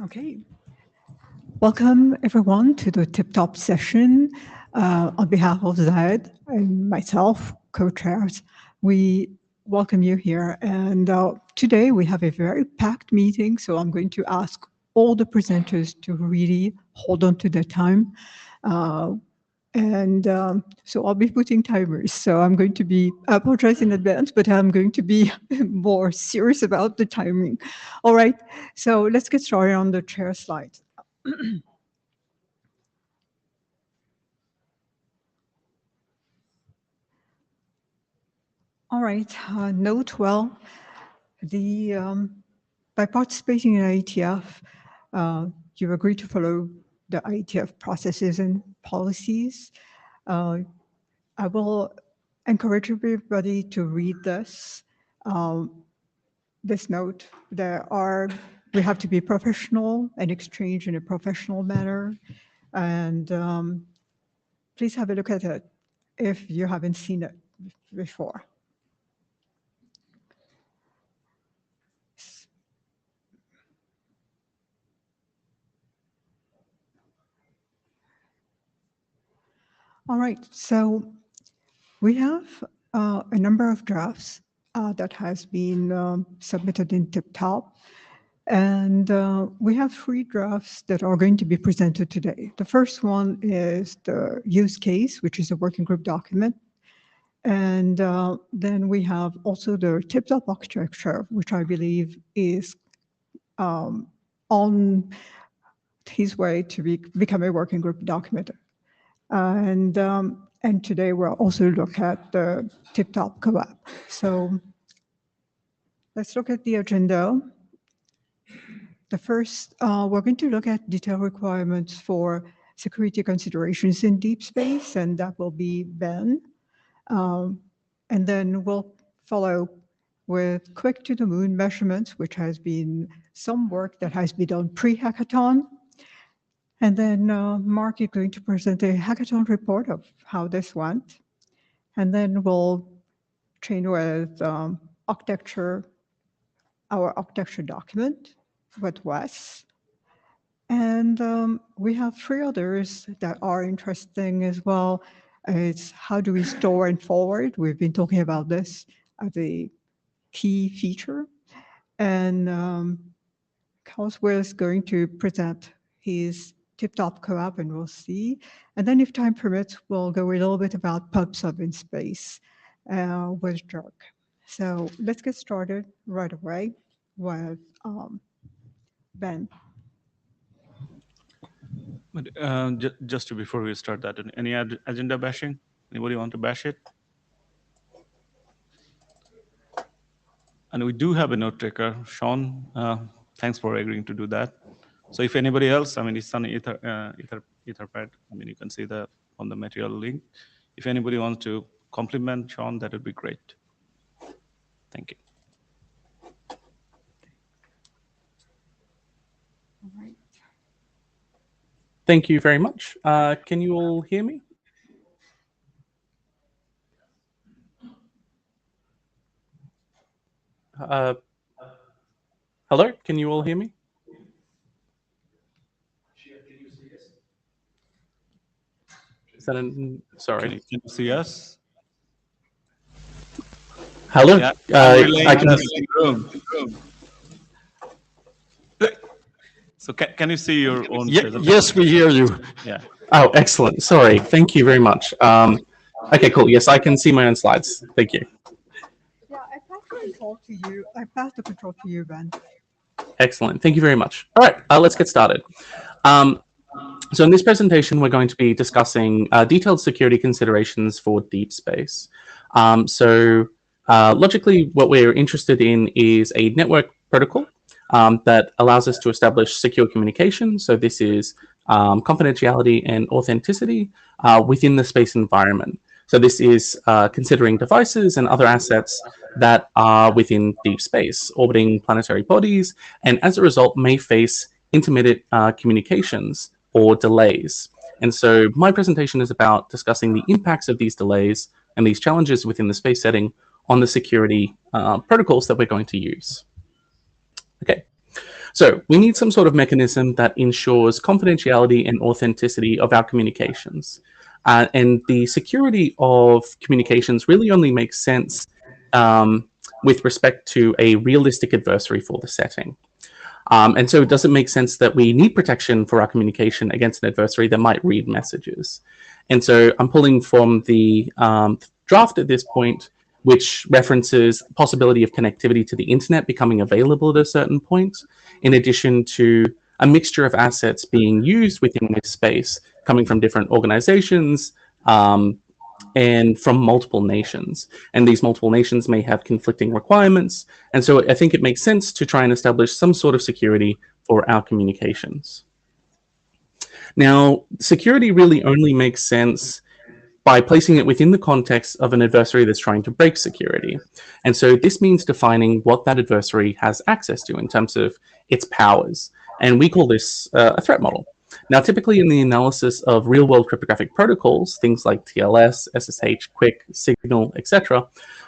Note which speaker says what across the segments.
Speaker 1: Okay. Welcome, everyone, to the TIPTOP session. On behalf of Zed and myself, co-chairs, we welcome you here. And today we have a very packed meeting, so I'm going to ask all the presenters to really hold on to their time. So I'll be putting timers. So I'm going to be, I apologize in advance, but I'm going to be more serious about the timing. All right, so let's get started on the chair slides. All right, note well, by participating in IETF, you agree to follow the IETF processes and policies. I will encourage everybody to read this. This note, we have to be professional and exchange in a professional manner. And please have a look at it if you haven't seen it before. All right, so we have a number of drafts that has been submitted in TIPTOP. And we have 3 drafts that are going to be presented today. The first one is the use case, which is a working group document. And then we have also the TIPTOP architecture, which I believe is on his way to become a working group document. And today we'll also look at the TIPTOP collab. So let's look at the agenda. The first, we're going to look at detailed requirements for security considerations in deep space, and that will be Ben. And then we'll follow with quick to the moon measurements, which has been some work that has been done pre-hackathon. And then Mark is going to present a hackathon report of how this went. And then we'll chain with our architecture document with Wes. And we have 3 others that are interesting as well. It's how do we store and forward? We've been talking about this as a key feature. And Coswell is going to present his TIPTOP co-op, and we'll see. And then if time permits, we'll go a little bit about PubSub in space with Dirk. So let's get started right away with Ben.
Speaker 2: Just before we start that, any agenda bashing? Anybody want to bash it? And we do have a note taker, Sean. Thanks for agreeing to do that. So if anybody else, I mean, it's on Etherpad. I mean, you can see that on the material link. If anybody wants to compliment Sean, that would be great. Thank you.
Speaker 1: All right.
Speaker 3: Thank you very much. Can you all hear me? Hello, can you all hear me? Is that sorry?
Speaker 2: Can you see us?
Speaker 3: Hello.
Speaker 2: Yeah,
Speaker 3: I can.
Speaker 2: Room. So can you see your own?
Speaker 3: Yes, we hear you.
Speaker 2: Yeah.
Speaker 3: Oh, excellent. Sorry. Thank you very much. Okay, cool. Yes, I can see my own slides. Thank you.
Speaker 1: Yeah, I passed the control to you. I passed the control to you, Ben.
Speaker 3: Excellent. Thank you very much. All right, let's get started. So in this presentation, we're going to be discussing detailed security considerations for deep space. Logically, what we're interested in is a network protocol that allows us to establish secure communication. So this is confidentiality and authenticity within the space environment. So this is considering devices and other assets that are within deep space, orbiting planetary bodies, and as a result may face intermittent communications or delays. And so my presentation is about discussing the impacts of these delays and these challenges within the space setting on the security protocols that we're going to use. Okay, So we need some sort of mechanism that ensures confidentiality and authenticity of our communications. And the security of communications really only makes sense with respect to a realistic adversary for the setting. And so it doesn't make sense that we need protection for our communication against an adversary that might read messages. And so I'm pulling from the draft at this point, which references possibility of connectivity to the internet becoming available at a certain point, in addition to a mixture of assets being used within this space, coming from different organizations and from multiple nations. And these multiple nations may have conflicting requirements. And so I think it makes sense to try and establish some sort of security for our communications. Now, security really only makes sense by placing it within the context of an adversary that's trying to break security. And so this means defining what that adversary has access to in terms of its powers. And we call this a threat model. Now, typically in the analysis of real-world cryptographic protocols, things like TLS, SSH, QUIC, Signal, etc.,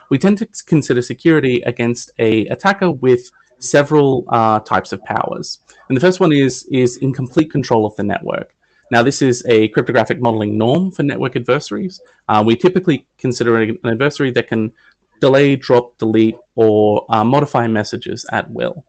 Speaker 3: we tend to consider security against an attacker with several types of powers. And the first one is in complete control of the network. Now, this is a cryptographic modeling norm for network adversaries. We typically consider an adversary that can delay, drop, delete, or modify messages at will.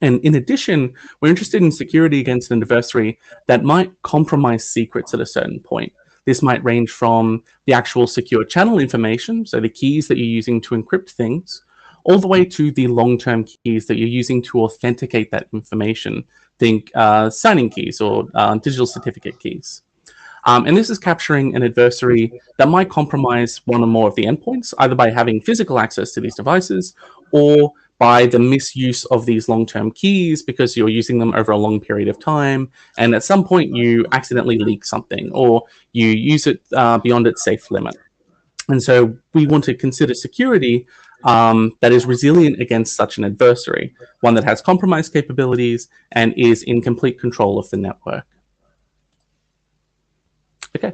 Speaker 3: And in addition, we're interested in security against an adversary that might compromise secrets at a certain point. This might range from the actual secure channel information, so the keys that you're using to encrypt things, all the way to the long-term keys that you're using to authenticate that information. Think signing keys or digital certificate keys. And this is capturing an adversary that might compromise one or more of the endpoints, either by having physical access to these devices or by the misuse of these long-term keys because you're using them over a long period of time. And at some point you accidentally leak something or you use it beyond its safe limit. And so we want to consider security that is resilient against such an adversary, one that has compromised capabilities and is in complete control of the network. Okay,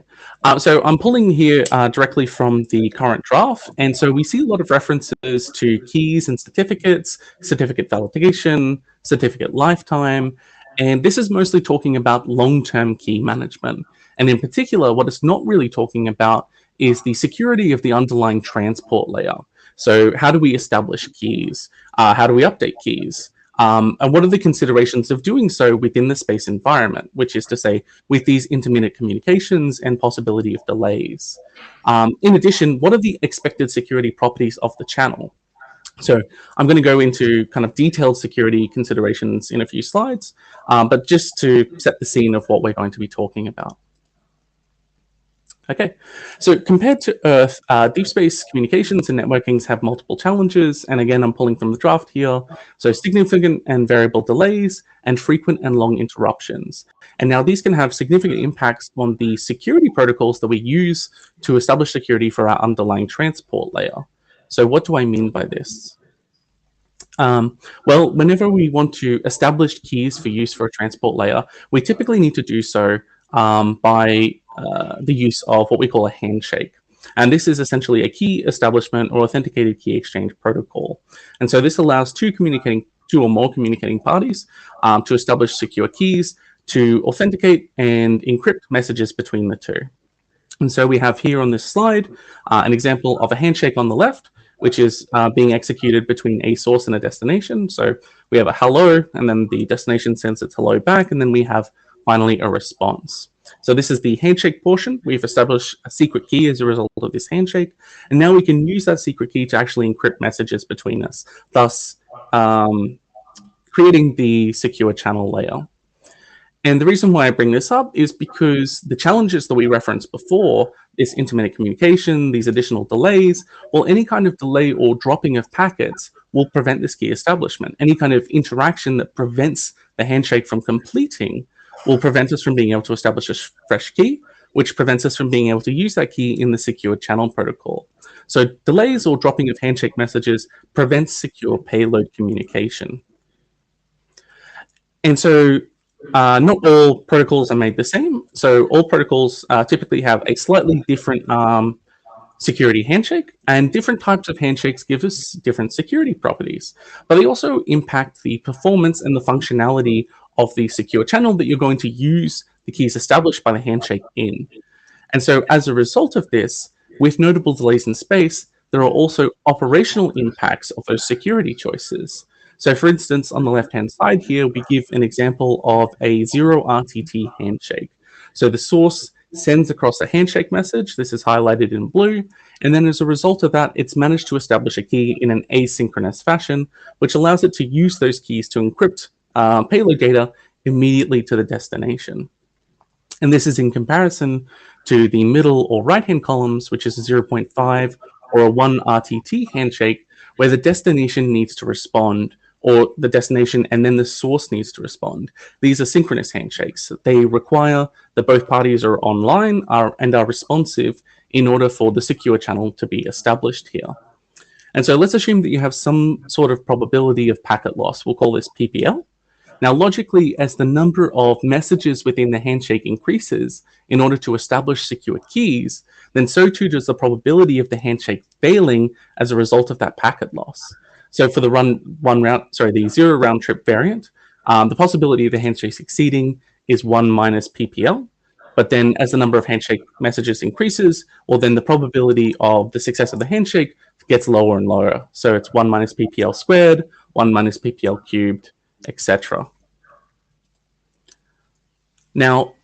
Speaker 3: so I'm pulling here directly from the current draft. And so we see a lot of references to keys and certificates, certificate validation, certificate lifetime. And this is mostly talking about long-term key management. And in particular, what it's not really talking about is the security of the underlying transport layer. So how do we establish keys? How do we update keys? And what are the considerations of doing so within the space environment, which is to say, with these intermittent communications and possibility of delays? In addition, what are the expected security properties of the channel? So I'm going to go into kind of detailed security considerations in a few slides, but just to set the scene of what we're going to be talking about. Okay, so compared to Earth, deep space communications and networkings have multiple challenges. And again, I'm pulling from the draft here. So significant and variable delays and frequent and long interruptions. And now these can have significant impacts on the security protocols that we use to establish security for our underlying transport layer. So what do I mean by this? Well, whenever we want to establish keys for use for a transport layer, we typically need to do so by the use of what we call a handshake. And this is essentially a key establishment or authenticated key exchange protocol. And so this allows two or more communicating parties to establish secure keys to authenticate and encrypt messages between the two. And so we have here on this slide an example of a handshake on the left, which is being executed between a source and a destination. So we have a hello, and then the destination sends its hello back, and then we have finally a response. So this is the handshake portion. We've established a secret key as a result of this handshake, and now we can use that secret key to actually encrypt messages between us, thus creating the secure channel layer. And the reason why I bring this up is because the challenges that we referenced before, this intermittent communication, these additional delays, well, any kind of delay or dropping of packets will prevent this key establishment. Any kind of interaction that prevents the handshake from completing will prevent us from being able to establish a fresh key, which prevents us from being able to use that key in the secure channel protocol. So delays or dropping of handshake messages prevents secure payload communication. And so not all protocols are made the same. So all protocols typically have a slightly different security handshake, and different types of handshakes give us different security properties, but they also impact the performance and the functionality of the secure channel that you're going to use the keys established by the handshake in. And so as a result of this, with notable delays in space, there are also operational impacts of those security choices. So for instance, on the left-hand side here, we give an example of a 0 RTT handshake. So the source sends across a handshake message. This is highlighted in blue. And then as a result of that, it's managed to establish a key in an asynchronous fashion, which allows it to use those keys to encrypt payload data immediately to the destination. And this is in comparison to the middle or right-hand columns, which is a 0.5 or a 1 RTT handshake, where the destination needs to respond, or the destination and then the source needs to respond. These are synchronous handshakes. They require that both parties are online and are responsive in order for the secure channel to be established here. And so let's assume that you have some sort of probability of packet loss. We'll call this PPL. Now, logically, as the number of messages within the handshake increases in order to establish secure keys, then so too does the probability of the handshake failing as a result of that packet loss. So for the 0 round trip variant, the possibility of the handshake succeeding is 1 minus PPL. But then as the number of handshake messages increases, well, then the probability of the success of the handshake gets lower and lower. So it's 1 minus PPL squared, 1 minus PPL cubed, etc. Now,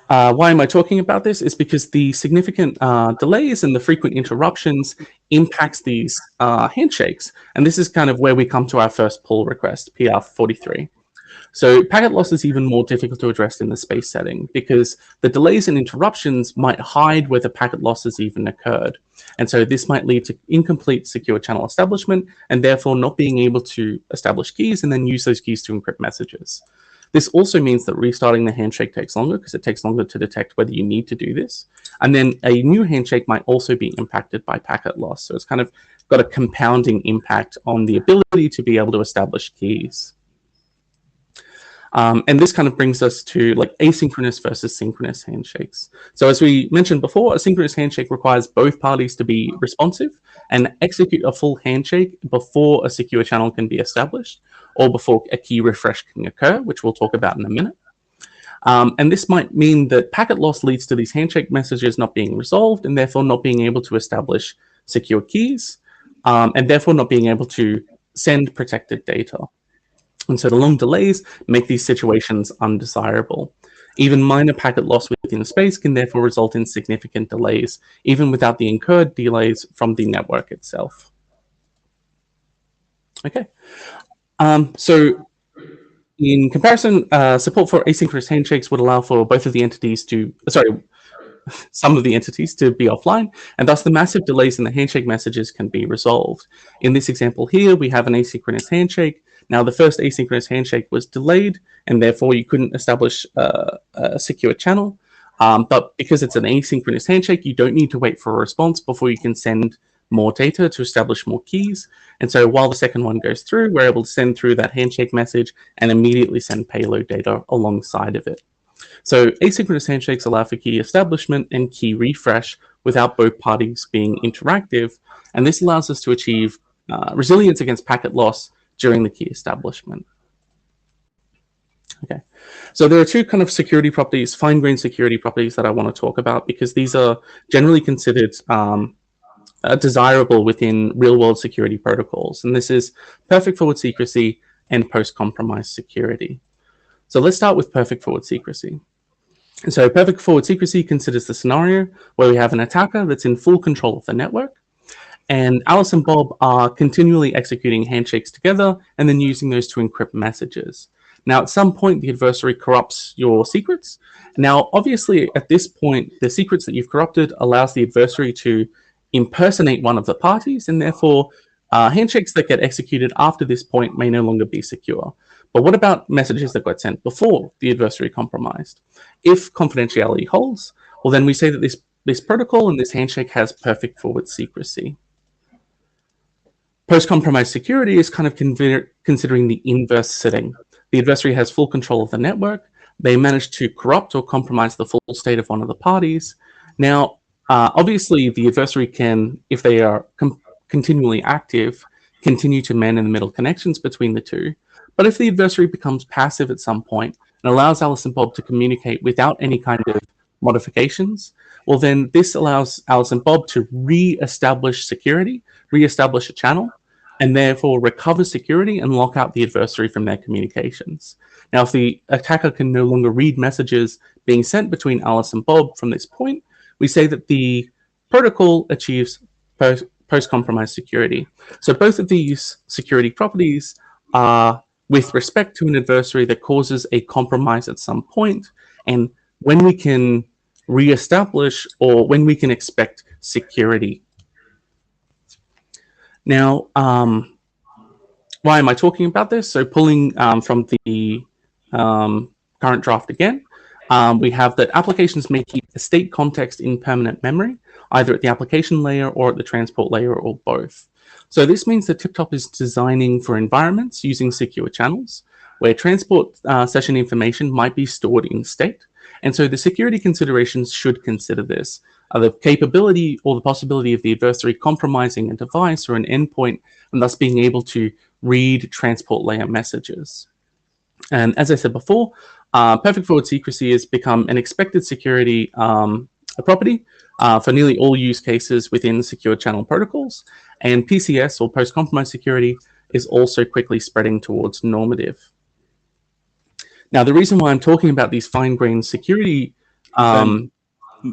Speaker 3: why am I talking about this? Is because the significant delays and the frequent interruptions impacts these handshakes. And this is kind of where we come to our first pull request, PR43. So packet loss is even more difficult to address in the space setting because the delays and interruptions might hide where the packet loss has even occurred. And so this might lead to incomplete secure channel establishment and therefore not being able to establish keys and then use those keys to encrypt messages. This also means that restarting the handshake takes longer because it takes longer to detect whether you need to do this. And then a new handshake might also be impacted by packet loss. So it's kind of got a compounding impact on the ability to be able to establish keys. And this kind of brings us to like asynchronous versus synchronous handshakes. So as we mentioned before, a synchronous handshake requires both parties to be responsive and execute a full handshake before a secure channel can be established or before a key refresh can occur, which we'll talk about in a minute. And this might mean that packet loss leads to these handshake messages not being resolved and therefore not being able to establish secure keys and therefore not being able to send protected data. And so the long delays make these situations undesirable. Even minor packet loss within space can therefore result in significant delays, even without the incurred delays from the network itself. Okay. So in comparison, support for asynchronous handshakes would allow for both of the entities to, some of the entities to be offline, and thus the massive delays in the handshake messages can be resolved. In this example here, we have an asynchronous handshake. Now, the first asynchronous handshake was delayed, and therefore you couldn't establish a secure channel. But because it's an asynchronous handshake, you don't need to wait for a response before you can send more data to establish more keys. And so while the second one goes through, we're able to send through that handshake message and immediately send payload data alongside of it. So asynchronous handshakes allow for key establishment and key refresh without both parties being interactive. And this allows us to achieve resilience against packet loss during the key establishment. Okay, so there are two kind of security properties, fine-grained security properties that I want to talk about because these are generally considered desirable within real-world security protocols. And this is perfect forward secrecy and post-compromise security. So let's start with perfect forward secrecy. So perfect forward secrecy considers the scenario where we have an attacker that's in full control of the network, and Alice and Bob are continually executing handshakes together and then using those to encrypt messages. Now, at some point, the adversary corrupts your secrets. Now, obviously, at this point, the secrets that you've corrupted allows the adversary to impersonate one of the parties, and therefore, handshakes that get executed after this point may no longer be secure. But what about messages that got sent before the adversary compromised? If confidentiality holds, well, then we say that this protocol and this handshake has perfect forward secrecy. Post-compromise security is kind of considering the inverse setting. The adversary has full control of the network. They manage to corrupt or compromise the full state of one of the parties. Now, Obviously, the adversary can, if they are continually active, continue to man in the middle connections between the two. But if the adversary becomes passive at some point and allows Alice and Bob to communicate without any kind of modifications, well, then this allows Alice and Bob to re-establish security, re-establish a channel, and therefore recover security and lock out the adversary from their communications. Now, if the attacker can no longer read messages being sent between Alice and Bob from this point, we say that the protocol achieves post-compromise security. So both of these security properties are with respect to an adversary that causes a compromise at some point, and when we can reestablish or when we can expect security. Now, why am I talking about this? So pulling from the current draft again, we have that applications may keep the state context in permanent memory, either at the application layer or at the transport layer or both. So this means that TIPTOP is designing for environments using secure channels where transport session information might be stored in state. And so the security considerations should consider this. The capability or the possibility of the adversary compromising a device or an endpoint and thus being able to read transport layer messages. And as I said before, perfect forward secrecy has become an expected security property for nearly all use cases within secure channel protocols. And PCS, or post-compromise security, is also quickly spreading towards normative. Now, the reason why I'm talking about these fine-grained security,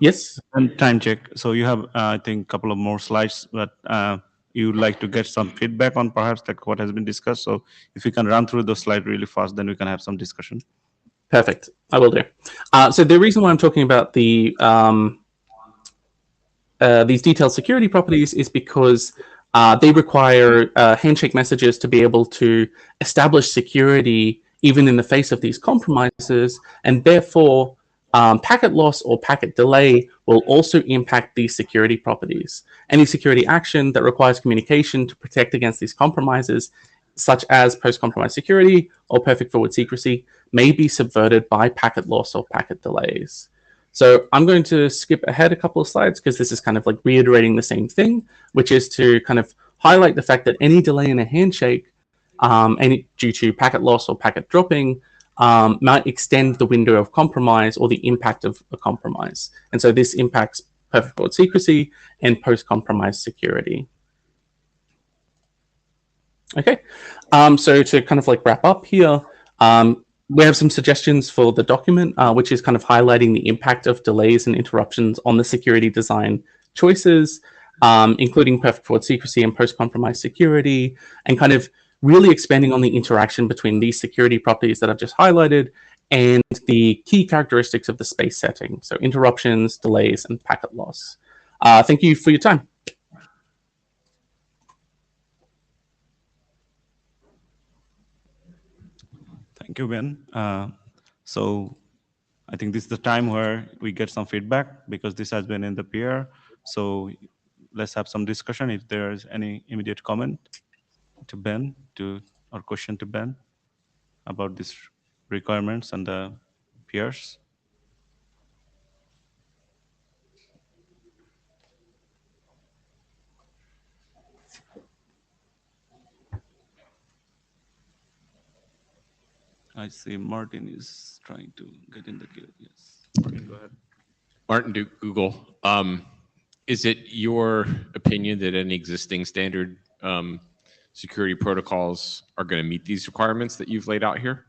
Speaker 3: yes?
Speaker 2: And time check. So you have, I think, a couple of more slides, but you'd like to get some feedback on perhaps like what has been discussed. So if you can run through those slides really fast, then we can have some discussion.
Speaker 3: Perfect. I will do. So the reason why I'm talking about the these detailed security properties is because they require handshake messages to be able to establish security even in the face of these compromises, and therefore packet loss or packet delay will also impact these security properties. Any security action that requires communication to protect against these compromises, such as post-compromise security or perfect forward secrecy, may be subverted by packet loss or packet delays. So I'm going to skip ahead a couple of slides because this is kind of like reiterating the same thing, which is to kind of highlight the fact that any delay in a handshake due to packet loss or packet dropping might extend the window of compromise or the impact of a compromise. And so this impacts perfect forward secrecy and post-compromise security. Okay, so to kind of like wrap up here, we have some suggestions for the document, which is kind of highlighting the impact of delays and interruptions on the security design choices, including perfect forward secrecy and post-compromise security, and kind of really expanding on the interaction between these security properties that I've just highlighted and the key characteristics of the space setting. So interruptions, delays, and packet loss. Thank you for your time.
Speaker 2: Thank you, Ben. So I think this is the time where we get some feedback because this has been in the peer. So let's have some discussion if there's any immediate comment to Ben or question to Ben about these requirements and the peers. I see Martin is trying to get in the queue. Yes, Martin, go ahead.
Speaker 4: Martin Duke, Google. Is it your opinion that any existing standard security protocols are going to meet these requirements that you've laid out here?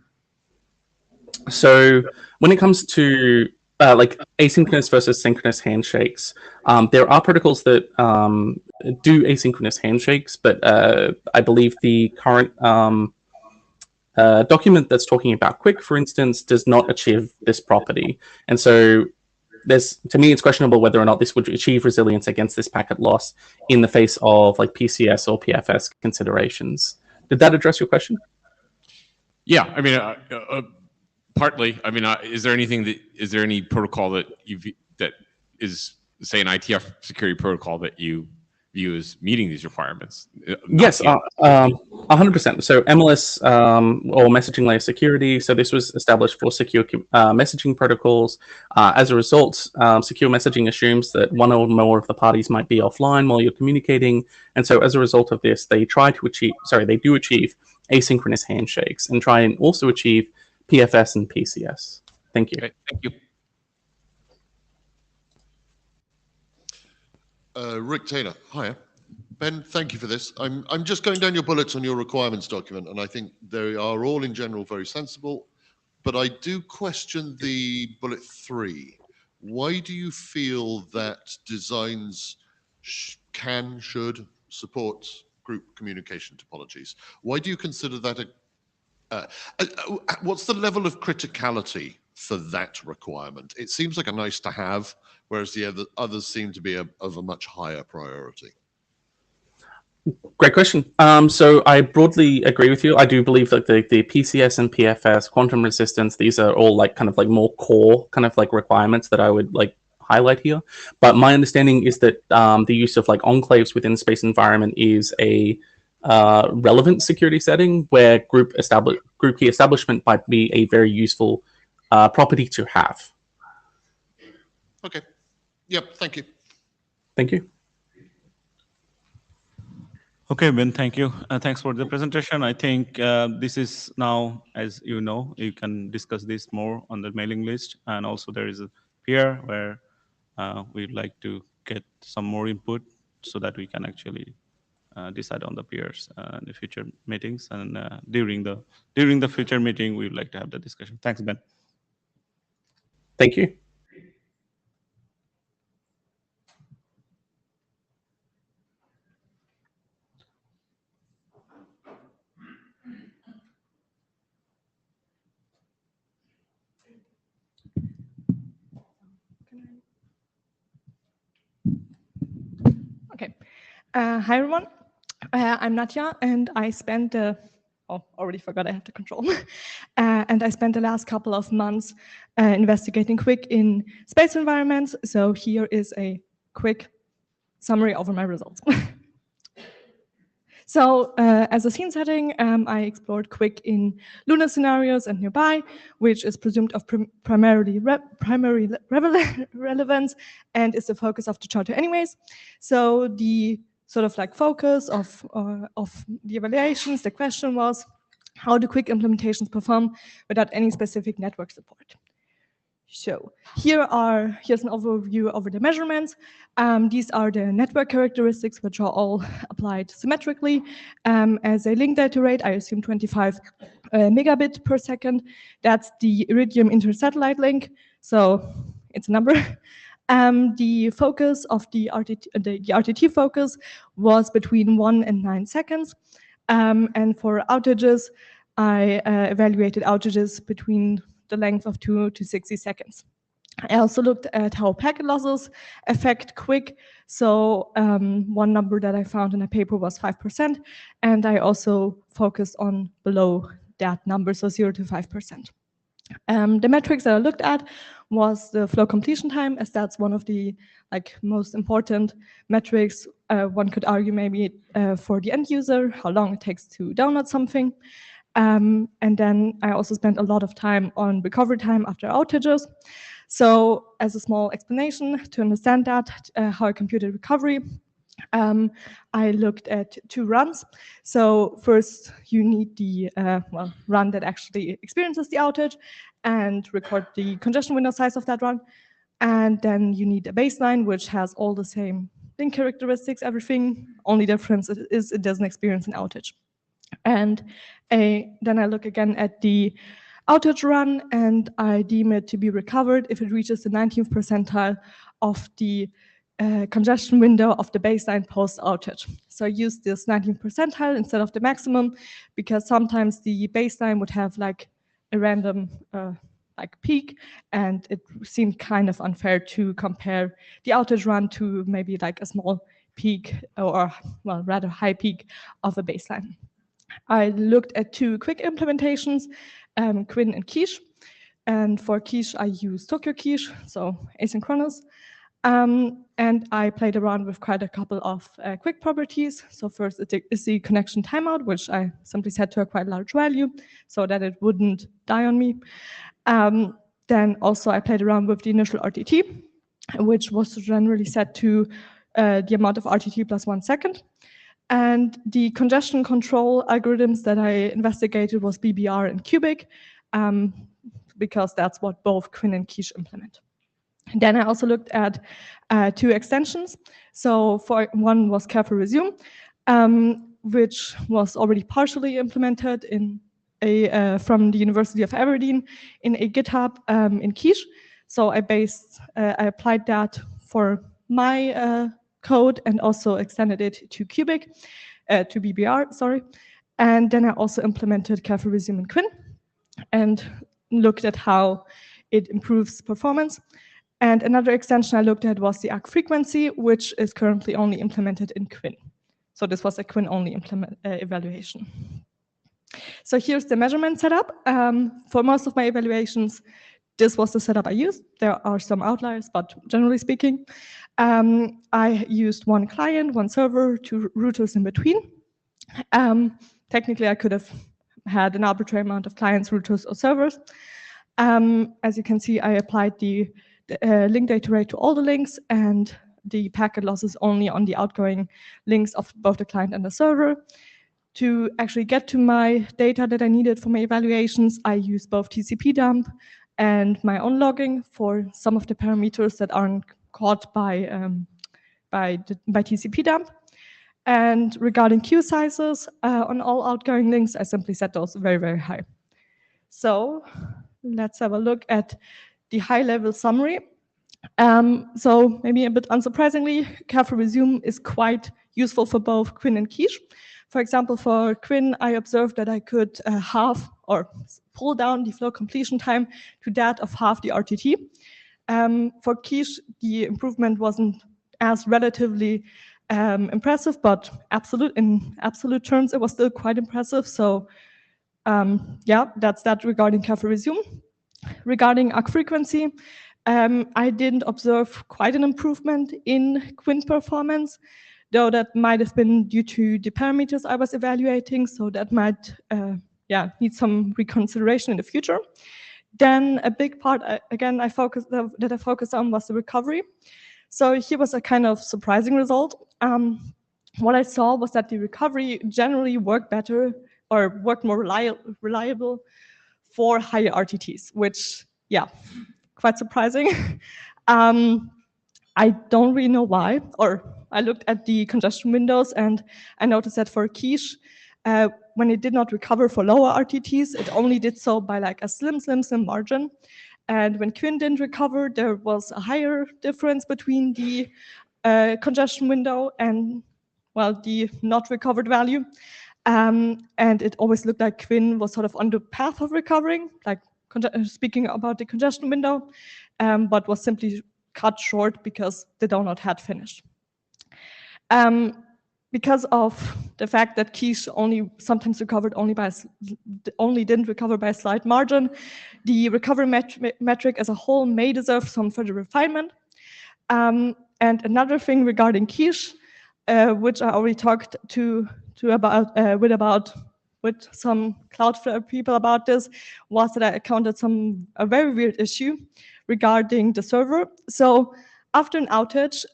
Speaker 3: So when it comes to like asynchronous versus synchronous handshakes, there are protocols that do asynchronous handshakes, but I believe the current document that's talking about Quick, for instance, does not achieve this property. And so to me, it's questionable whether or not this would achieve resilience against this packet loss in the face of like PCS or PFS considerations. Did that address your question?
Speaker 4: Yeah, I mean, partly. I mean, is there any protocol that is, say, an IETF security protocol that you view as meeting these requirements.
Speaker 3: Yes, 100%. So MLS or messaging layer security. So this was established for secure messaging protocols. As a result, secure messaging assumes that one or more of the parties might be offline while you're communicating. And so as a result of this, they do achieve asynchronous handshakes and try and also achieve PFS and PCS. Thank you.
Speaker 4: Okay, thank you.
Speaker 5: Rick Taylor, hiya. Ben, thank you for this. I'm just going down your bullets on your requirements document, and I think they are all in general very sensible, but I do question the bullet 3. Why do you feel that designs should support group communication topologies? Why do you consider that what's the level of criticality for that requirement? It seems like a nice to have, whereas the others seem to be of a much higher priority.
Speaker 3: Great question. So I broadly agree with you. I do believe that the PCS and PFS, quantum resistance, these are all kind of more core kind of requirements that I would highlight here. But my understanding is that the use of enclaves within space environment is a relevant security setting where group key establishment might be a very useful property to have.
Speaker 5: Okay. Yep. Thank you.
Speaker 3: Thank you.
Speaker 2: Okay, Ben, thank you. Thanks for the presentation. I think this is now, as you know, you can discuss this more on the mailing list. And also there is a peer where we'd like to get some more input so that we can actually decide on the peers in the future meetings. And during the future meeting, we would like to have the discussion. Thanks, Ben.
Speaker 3: Thank you.
Speaker 6: Okay. Hi, everyone. I'm Natya, and I spent already forgot I have the control. And I spent the last couple of months investigating QUIC in space environments. So here is a quick summary over my results. So as a scene setting, I explored QUIC in lunar scenarios and nearby, which is presumed of primary relevance and is the focus of the charter anyways. So the sort of focus of the evaluations, the question was, how do QUIC implementations perform without any specific network support? So here's an overview over the measurements. These are the network characteristics, which are all applied symmetrically. As a link data rate, I assume 25 megabit per second. That's the Iridium intersatellite link. So it's a number. The focus of the RTT focus was between 1 and 9 seconds. And for outages, I evaluated outages between the length of 2 to 60 seconds. I also looked at how packet losses affect QUIC. So one number that I found in a paper was 5%. And I also focused on below that number, so 0 to 5%. The metrics that I looked at was the flow completion time, as that's one of the most important metrics. One could argue maybe for the end user, how long it takes to download something. And then I also spent a lot of time on recovery time after outages. So as a small explanation to understand that, how I computed recovery, I looked at 2 runs. So first you need the run that actually experiences the outage and record the congestion window size of that run. And then you need a baseline, which has all the same link characteristics, everything. Only difference is it doesn't experience an outage. And then I look again at the outage run, and I deem it to be recovered if it reaches the 19th percentile of the congestion window of the baseline post-outage. So I use this 19th percentile instead of the maximum, because sometimes the baseline would have a random peak, and it seemed kind of unfair to compare the outage run to maybe a small peak, or rather high peak of a baseline. I looked at 2 QUIC implementations, Quinn and Quiche. And for Quiche, I use Tokyo Quiche, so asynchronous. And I played around with quite a couple of quick properties. So first is the connection timeout, which I simply set to a quite large value so that it wouldn't die on me. Then also I played around with the initial RTT, which was generally set to the amount of RTT plus 1 second. And the congestion control algorithms that I investigated was BBR and Cubic, because that's what both Quinn and Quiche implement. And then I also looked at 2 extensions. So for one was Careful Resume, which was already partially implemented in from the University of Aberdeen in a GitHub in Quiche. So I applied that for my code and also extended it to Cubic, to BBR, sorry. And then I also implemented Careful Resume in Quinn and looked at how it improves performance. And another extension I looked at was the arc frequency, which is currently only implemented in Quinn. So this was a Quinn-only evaluation. So here's the measurement setup. For most of my evaluations, this was the setup I used. There are some outliers, but generally speaking, I used 1 client, 1 server, 2 routers in between. Technically, I could have had an arbitrary amount of clients, routers, or servers. As you can see, I applied the link data rate to all the links and the packet losses only on the outgoing links of both the client and the server. To actually get to my data that I needed for my evaluations, I used both TCP dump and my own logging for some of the parameters that aren't caught by TCP dump. And regarding queue sizes on all outgoing links, I simply set those very, very high. So let's have a look at the high-level summary. So maybe a bit unsurprisingly, Careful Resume is quite useful for both Quinn and Quiche. For example, for Quinn, I observed that I could halve or pull down the flow completion time to that of half the RTT. For Quiche, the improvement wasn't as relatively impressive, but in absolute terms, it was still quite impressive. So yeah, that's that regarding Careful Resume. Regarding arc frequency, I didn't observe quite an improvement in Quinn performance, though that might have been due to the parameters I was evaluating, so that might need some reconsideration in the future. Then a big part, again, I focused on was the recovery. So here was a kind of surprising result. What I saw was that the recovery generally worked better or worked more reliable for higher RTTs, which, yeah, quite surprising. I don't really know why, or I looked at the congestion windows and I noticed that for Quiche, when it did not recover for lower RTTs, it only did so by like a slim margin. And when Quinn didn't recover, there was a higher difference between the congestion window and, well, the not recovered value. And it always looked like Quinn was sort of on the path of recovering, like speaking about the congestion window, but was simply cut short because the download had finished. Because of the fact that Quiche only sometimes recovered only didn't recover by a slight margin, the recovery metric as a whole may deserve some further refinement. And another thing regarding Quiche, which I already talked with some Cloudflare people about this, was that I encountered a very weird issue regarding the server. So after an outage,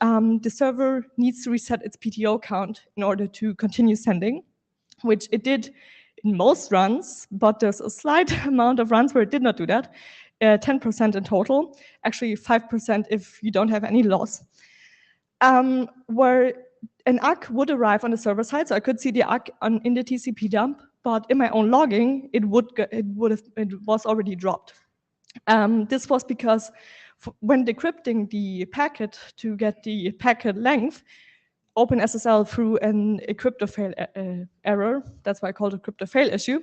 Speaker 6: the server needs to reset its PTO count in order to continue sending, which it did in most runs, but there's a slight amount of runs where it did not do that, 10% in total, actually 5% if you don't have any loss, where an ACK would arrive on the server side, so I could see the ACK in the TCP dump, but in my own logging, it was already dropped. This was because when decrypting the packet to get the packet length, OpenSSL threw a crypto fail error. That's why I called it a crypto fail issue.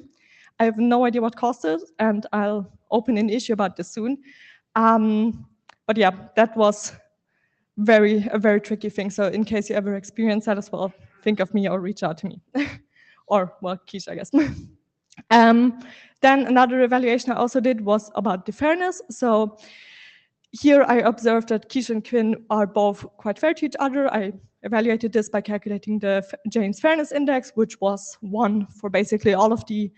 Speaker 6: I have no idea what caused it, and I'll open an issue about this soon. But yeah, that was a very tricky thing. So in case you ever experience that as well, think of me or reach out to me. Or, well, Quiche, I guess. Then another evaluation I also did was about the fairness. So here I observed that quiche and Quinn are both quite fair to each other. I evaluated this by calculating the James Fairness Index, which was 1 for basically all of the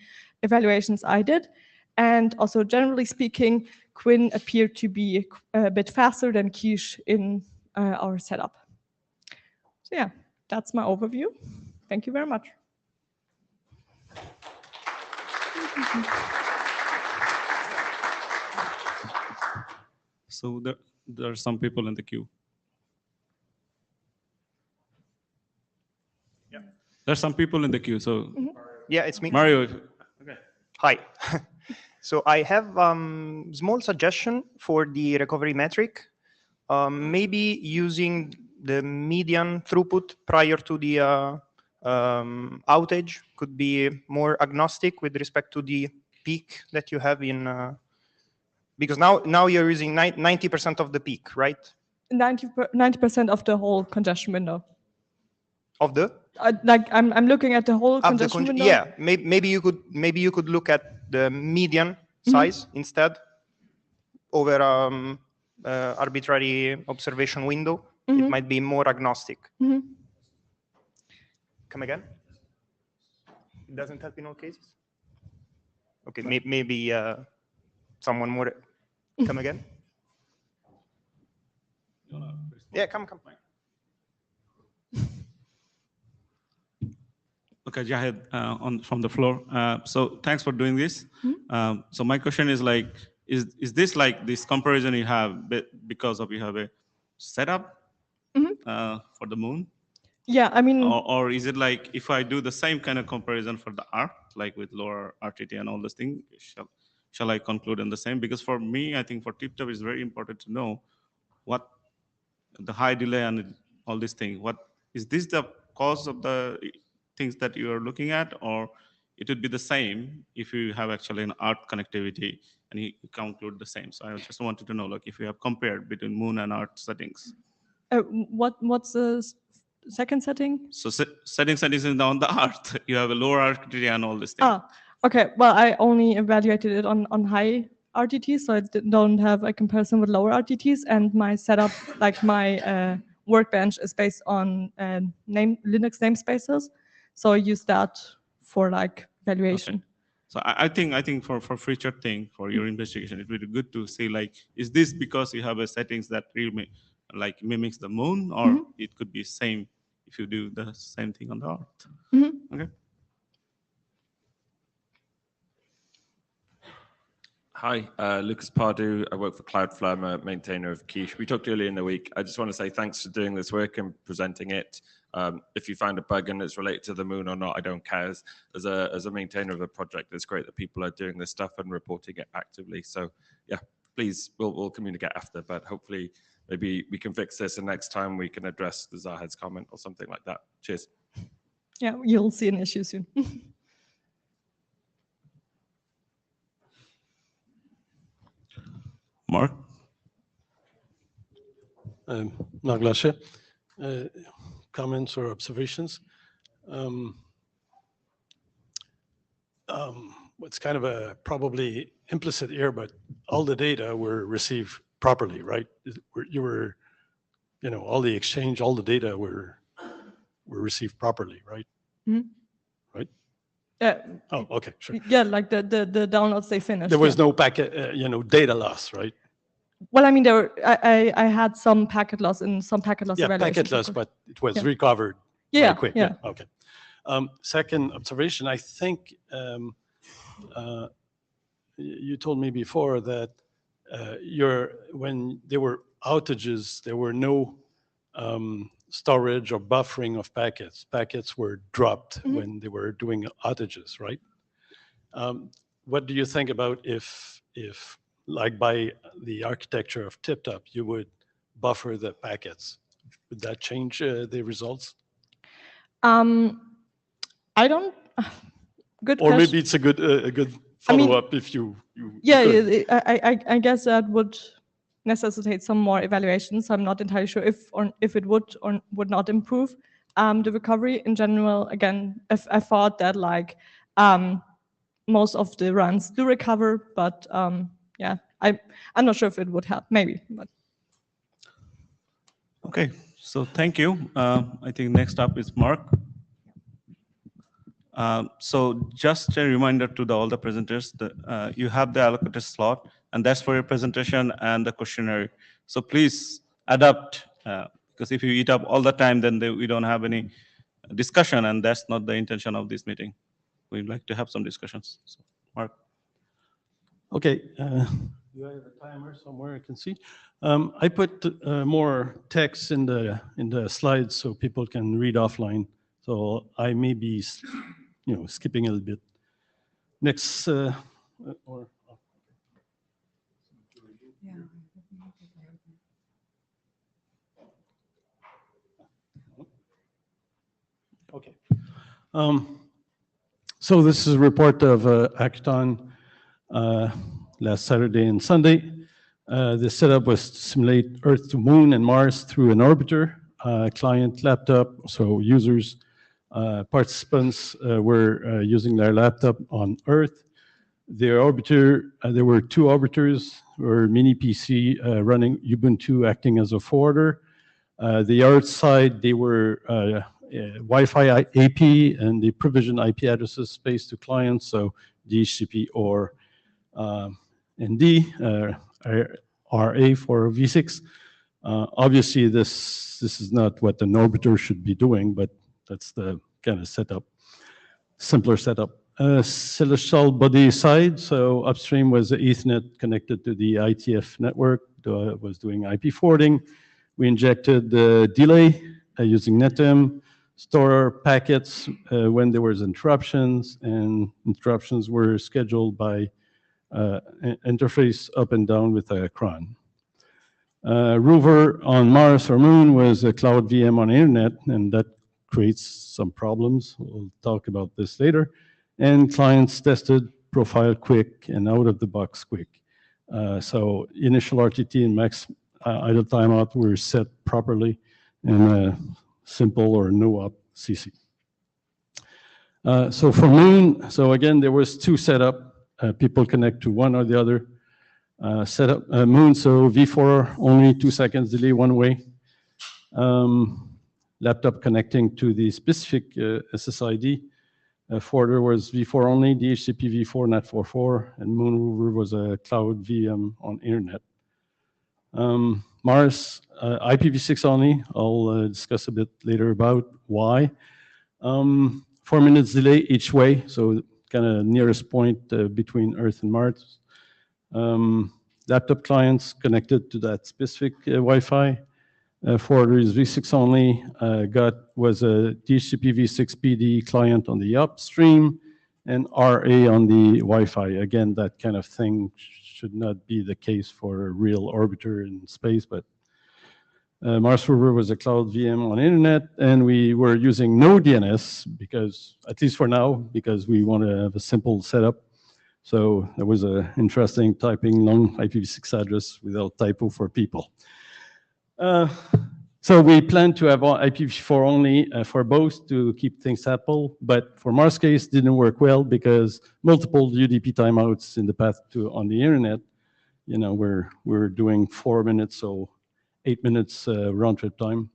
Speaker 6: evaluations I did. And also, generally speaking, Quinn appeared to be a bit faster than quiche in our setup. So yeah, that's my overview. Thank you very much.
Speaker 2: So there are some people in the queue.
Speaker 7: Yeah.
Speaker 2: There's some people in the queue. So
Speaker 7: Yeah, it's me.
Speaker 2: Mario,
Speaker 7: Hi. So I have small suggestion for the recovery metric. Maybe using the median throughput prior to the outage could be more agnostic with respect to the peak that you have in, because now you're using 90% of the peak, right?
Speaker 6: 90% of the whole congestion window.
Speaker 7: Of the?
Speaker 6: Like I'm looking at the whole
Speaker 7: Of the
Speaker 6: congestion window.
Speaker 7: yeah, maybe you could look at the median size instead over arbitrary observation window. It might be more agnostic. Come again? It doesn't help in all cases? Okay, maybe someone more. Come again? Yeah, come.
Speaker 2: okay, Jahid, from the floor. So thanks for doing this. So my question is like, is this like this comparison you have because of you have a setup for the moon?
Speaker 6: Yeah, I mean,
Speaker 2: or is it like if I do the same kind of comparison for the Earth, like with lower RTT and all this thing, shall I conclude in the same? Because for me, I think for TIPTOP, it's very important to know what the high delay and all these things. What is this the cause of the things that you are looking at, or it would be the same if you have actually an Earth connectivity and you conclude the same? So I just wanted to know, like, if you have compared between moon and Earth settings.
Speaker 6: what's the second setting?
Speaker 2: So settings is on the Earth. You have a lower RTT and all this thing.
Speaker 6: Okay. Well, I only evaluated it on high RTTs, so I don't have a comparison with lower RTTs. And my setup, like my workbench, is based on Linux namespaces. So I use that for like evaluation.
Speaker 2: Okay. So I think for future thing for your investigation, it would be good to see like, is this because you have a settings that really like mimics the moon, or it could be same if you do the same thing on the Earth. Okay.
Speaker 8: Hi, Lucas Pardue. I work for Cloudflare. I'm a maintainer of Quiche. We talked earlier in the week. I just want to say thanks for doing this work and presenting it. If you find a bug and it's related to the moon or not, I don't care. As a maintainer of a project, it's great that people are doing this stuff and reporting it actively. So yeah, please, we'll communicate after, but hopefully maybe we can fix this and next time we can address the Zahed's comment or something like that. Cheers.
Speaker 6: Yeah, you'll see an issue soon.
Speaker 2: Mark?
Speaker 9: Mark Lasche. Comments or observations? What's kind of a probably implicit here, but all the data were received properly, right? All the exchange, all the data were received properly, right? Right? Oh, okay, sure.
Speaker 6: Yeah, like the downloads they finished.
Speaker 9: There was no packet, data loss, right?
Speaker 6: Well, I mean, I had some packet loss in some packet loss evaluations.
Speaker 9: Packet loss, but it was recovered quick.
Speaker 6: Yeah.
Speaker 9: Okay. Second observation, I think you told me before that when there were outages, there were no storage or buffering of packets. Packets were dropped when they were doing outages, right? What do you think about if like by the architecture of TIPTOP, you would buffer the packets? Would that change the results?
Speaker 6: I don't. Good
Speaker 9: or
Speaker 6: question.
Speaker 9: Maybe it's a good follow-up if you
Speaker 6: could. I guess that would necessitate some more evaluations. I'm not entirely sure if it would or would not improve the recovery in general. Again, I thought that like most of the runs do recover, but yeah, I'm not sure if it would help, maybe, but.
Speaker 2: Okay, so thank you. I think next up is Mark. So just a reminder to all the presenters that you have the allocated slot, and that's for your presentation and the questionnaire. So please adapt, because if you eat up all the time, then we don't have any discussion, and that's not the intention of this meeting. We'd like to have some discussions. So, Mark.
Speaker 9: Okay. Do I have a timer somewhere I can see? I put more text in the slides so people can read offline. So I may be, skipping a little bit. Next, or okay. So this is a report of Hackathon last Saturday and Sunday. The setup was to simulate Earth to Moon and Mars through an orbiter, client laptop, so users, participants were using their laptop on Earth. Their orbiter, there were two orbiters, or mini PC running Ubuntu acting as a forwarder. The Earth side, they were Wi-Fi AP, and they provision IP addresses space to clients, so DHCP or ND, RA for V6. Obviously, this is not what an orbiter should be doing, but that's the kind of setup, simpler setup. Celestial body side, so upstream was the Ethernet connected to the IETF network, was doing IP forwarding. We injected the delay using NetM, store packets when there was interruptions, and interruptions were scheduled by interface up and down with a cron. Rover on Mars or Moon was a cloud VM on internet, and that creates some problems. We'll talk about this later. And clients tested profile quick and out of the box quick. So initial RTT and max idle timeout were set properly in simple or no op CC. So for Moon, so again, there was two setup. People connect to one or the other. Setup Moon, so V4 only 2 seconds delay one way. Laptop connecting to the specific SSID. Forwarder was V4 only, DHCP V4, not 4.4, and Moon Rover was a cloud VM on internet. Mars, IPv6 only. I'll discuss a bit later about why. 4 minutes delay each way, so kind of nearest point between Earth and Mars. Laptop clients connected to that specific Wi-Fi. Forwarder is V6 only. Was a DHCP V6 PD client on the upstream, and RA on the Wi-Fi. Again, that kind of thing should not be the case for a real orbiter in space, but Mars Rover was a cloud VM on internet, and we were using no DNS because, at least for now, because we want to have a simple setup. So that was interesting typing long IPv6 address without typo for people. So we plan to have IPv4 only for both to keep things simple, but for Mars case didn't work well because multiple UDP timeouts in the path to on the internet. We're doing 4 minutes, so 8 minutes round trip time.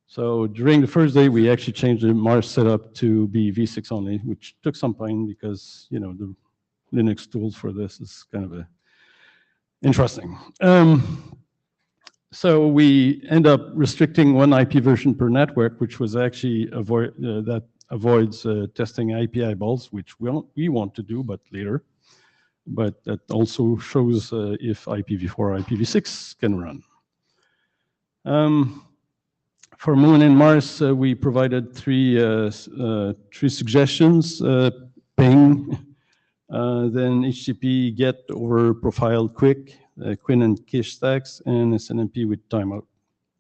Speaker 9: So during the first day, we actually changed the Mars setup to be V6 only, which took some time because the Linux tools for this is kind of interesting. So we end up restricting one IP version per network, which was actually that avoids testing IP eyeballs, which we want to do, but later. But that also shows if IPv4 or IPv6 can run. For Moon and Mars, we provided three suggestions: ping, then HTTP get over profile quick, Quinn and cache stacks, and SNMP with timeout,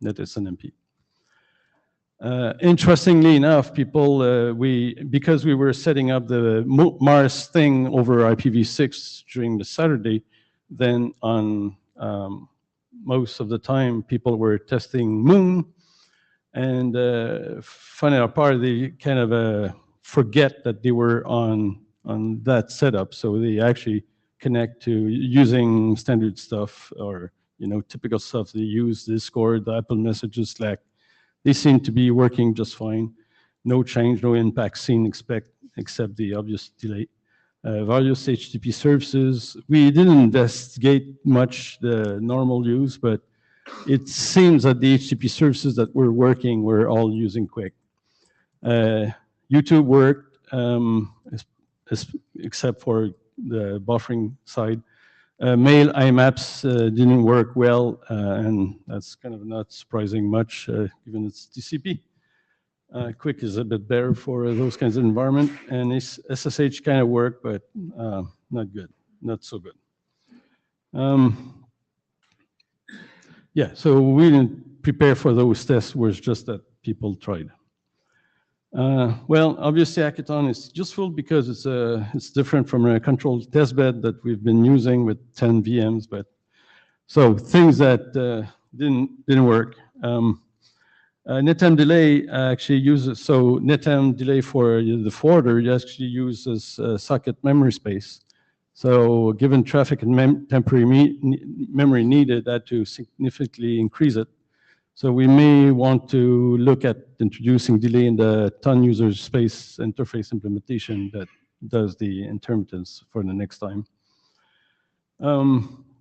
Speaker 9: net SNMP. Interestingly enough, people, because we were setting up the Mars thing over IPv6 during the Saturday, then on most of the time, people were testing Moon, and finding out part, they kind of forget that they were on that setup, so they actually connect to using standard stuff or, typical stuff they use, Discord, Apple Messages, Slack. They seem to be working just fine. No change, no impact seen except the obvious delay. Various HTTP services. We didn't investigate much the normal use, but it seems that the HTTP services that were working were all using Quick. YouTube worked, except for the buffering side. Mail IMAPs didn't work well, and that's kind of not surprising much, given it's TCP. Quick is a bit better for those kinds of environment, and SSH kind of worked, but not good, not so good. Yeah, so we didn't prepare for those tests, it was just that people tried. Well, obviously Hackathon is useful because it's different from a controlled testbed that we've been using with 10 VMs, but so things that didn't work. NetM delay actually uses, so NetM delay for the forwarder actually uses socket memory space. So given traffic and temporary memory needed, that to significantly increase it. So we may want to look at introducing delay in the ton user space interface implementation that does the intermittence for the next time.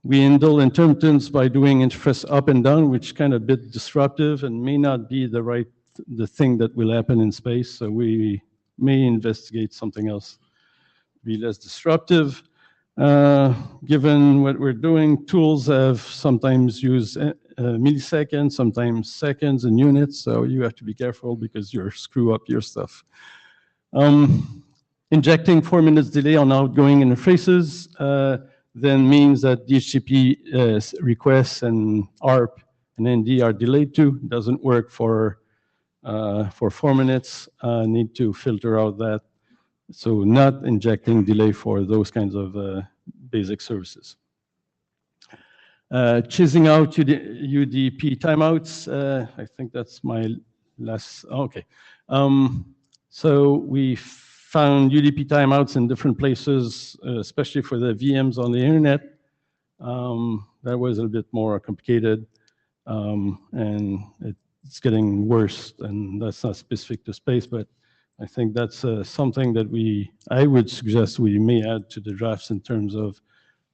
Speaker 9: We handle intermittence by doing interface up and down, which kind of a bit disruptive and may not be the thing that will happen in space. So we may investigate something else, be less disruptive. Given what we're doing, tools have sometimes used milliseconds, sometimes seconds and units, so you have to be careful because you screw up your stuff. Injecting 4 minutes delay on outgoing interfaces then means that DHCP requests and ARP and ND are delayed too. Doesn't work for 4 minutes. Need to filter out that. So not injecting delay for those kinds of basic services. Chasing out UDP timeouts. I think that's my last, okay. So we found UDP timeouts in different places, especially for the VMs on the internet. That was a little bit more complicated, and it's getting worse, and that's not specific to space, but I think that's something that I would suggest we may add to the drafts in terms of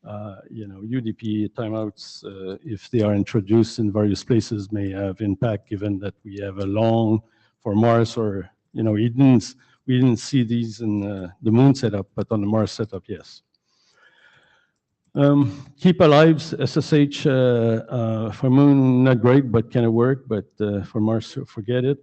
Speaker 9: UDP timeouts, if they are introduced in various places, may have impact, given that we have a long, for Mars, or, we didn't see these in the Moon setup, but on the Mars setup, yes. Keep alive, SSH for Moon, not great, but can it work? But for Mars, forget it.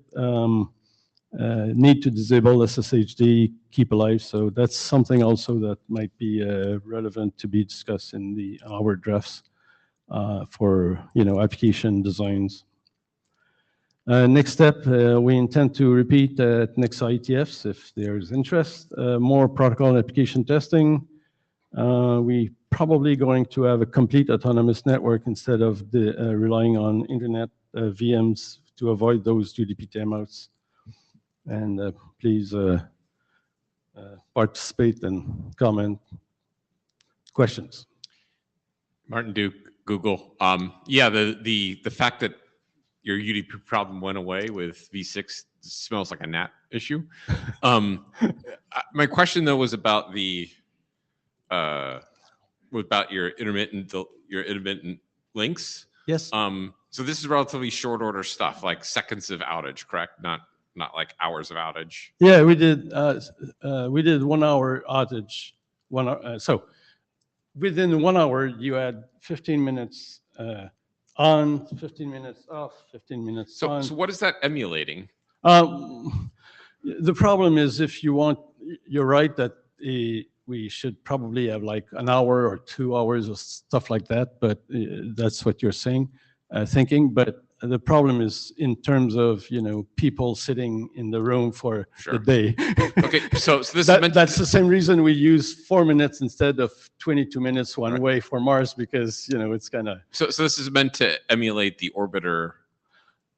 Speaker 9: Need to disable SSHD, keep alive. So that's something also that might be relevant to be discussed in our drafts for application designs. Next step, we intend to repeat at next IETFs if there is interest. More protocol application testing. We probably going to have a complete autonomous network instead of relying on internet VMs to avoid those UDP timeouts. And please participate and comment. Questions?
Speaker 4: Martin Duke, Google. Yeah, the fact that your UDP problem went away with V6 smells like a gnat issue. My question though was about your intermittent links.
Speaker 9: Yes.
Speaker 4: So this is relatively short order stuff, like seconds of outage, correct? Not like hours of outage.
Speaker 9: Yeah, we did 1 hour outage. So within 1 hour, you had 15 minutes on, 15 minutes off, 15 minutes on.
Speaker 4: So what is that emulating?
Speaker 9: The problem is, if you want, you're right that we should probably have like an hour or 2 hours or stuff like that, but that's what you're saying, thinking. But the problem is in terms of, people sitting in the room for the day.
Speaker 4: Okay, so this
Speaker 9: that's the same reason we use 4 minutes instead of 22 minutes one way for Mars, because, it's kind of...
Speaker 4: So this is meant to emulate the orbiter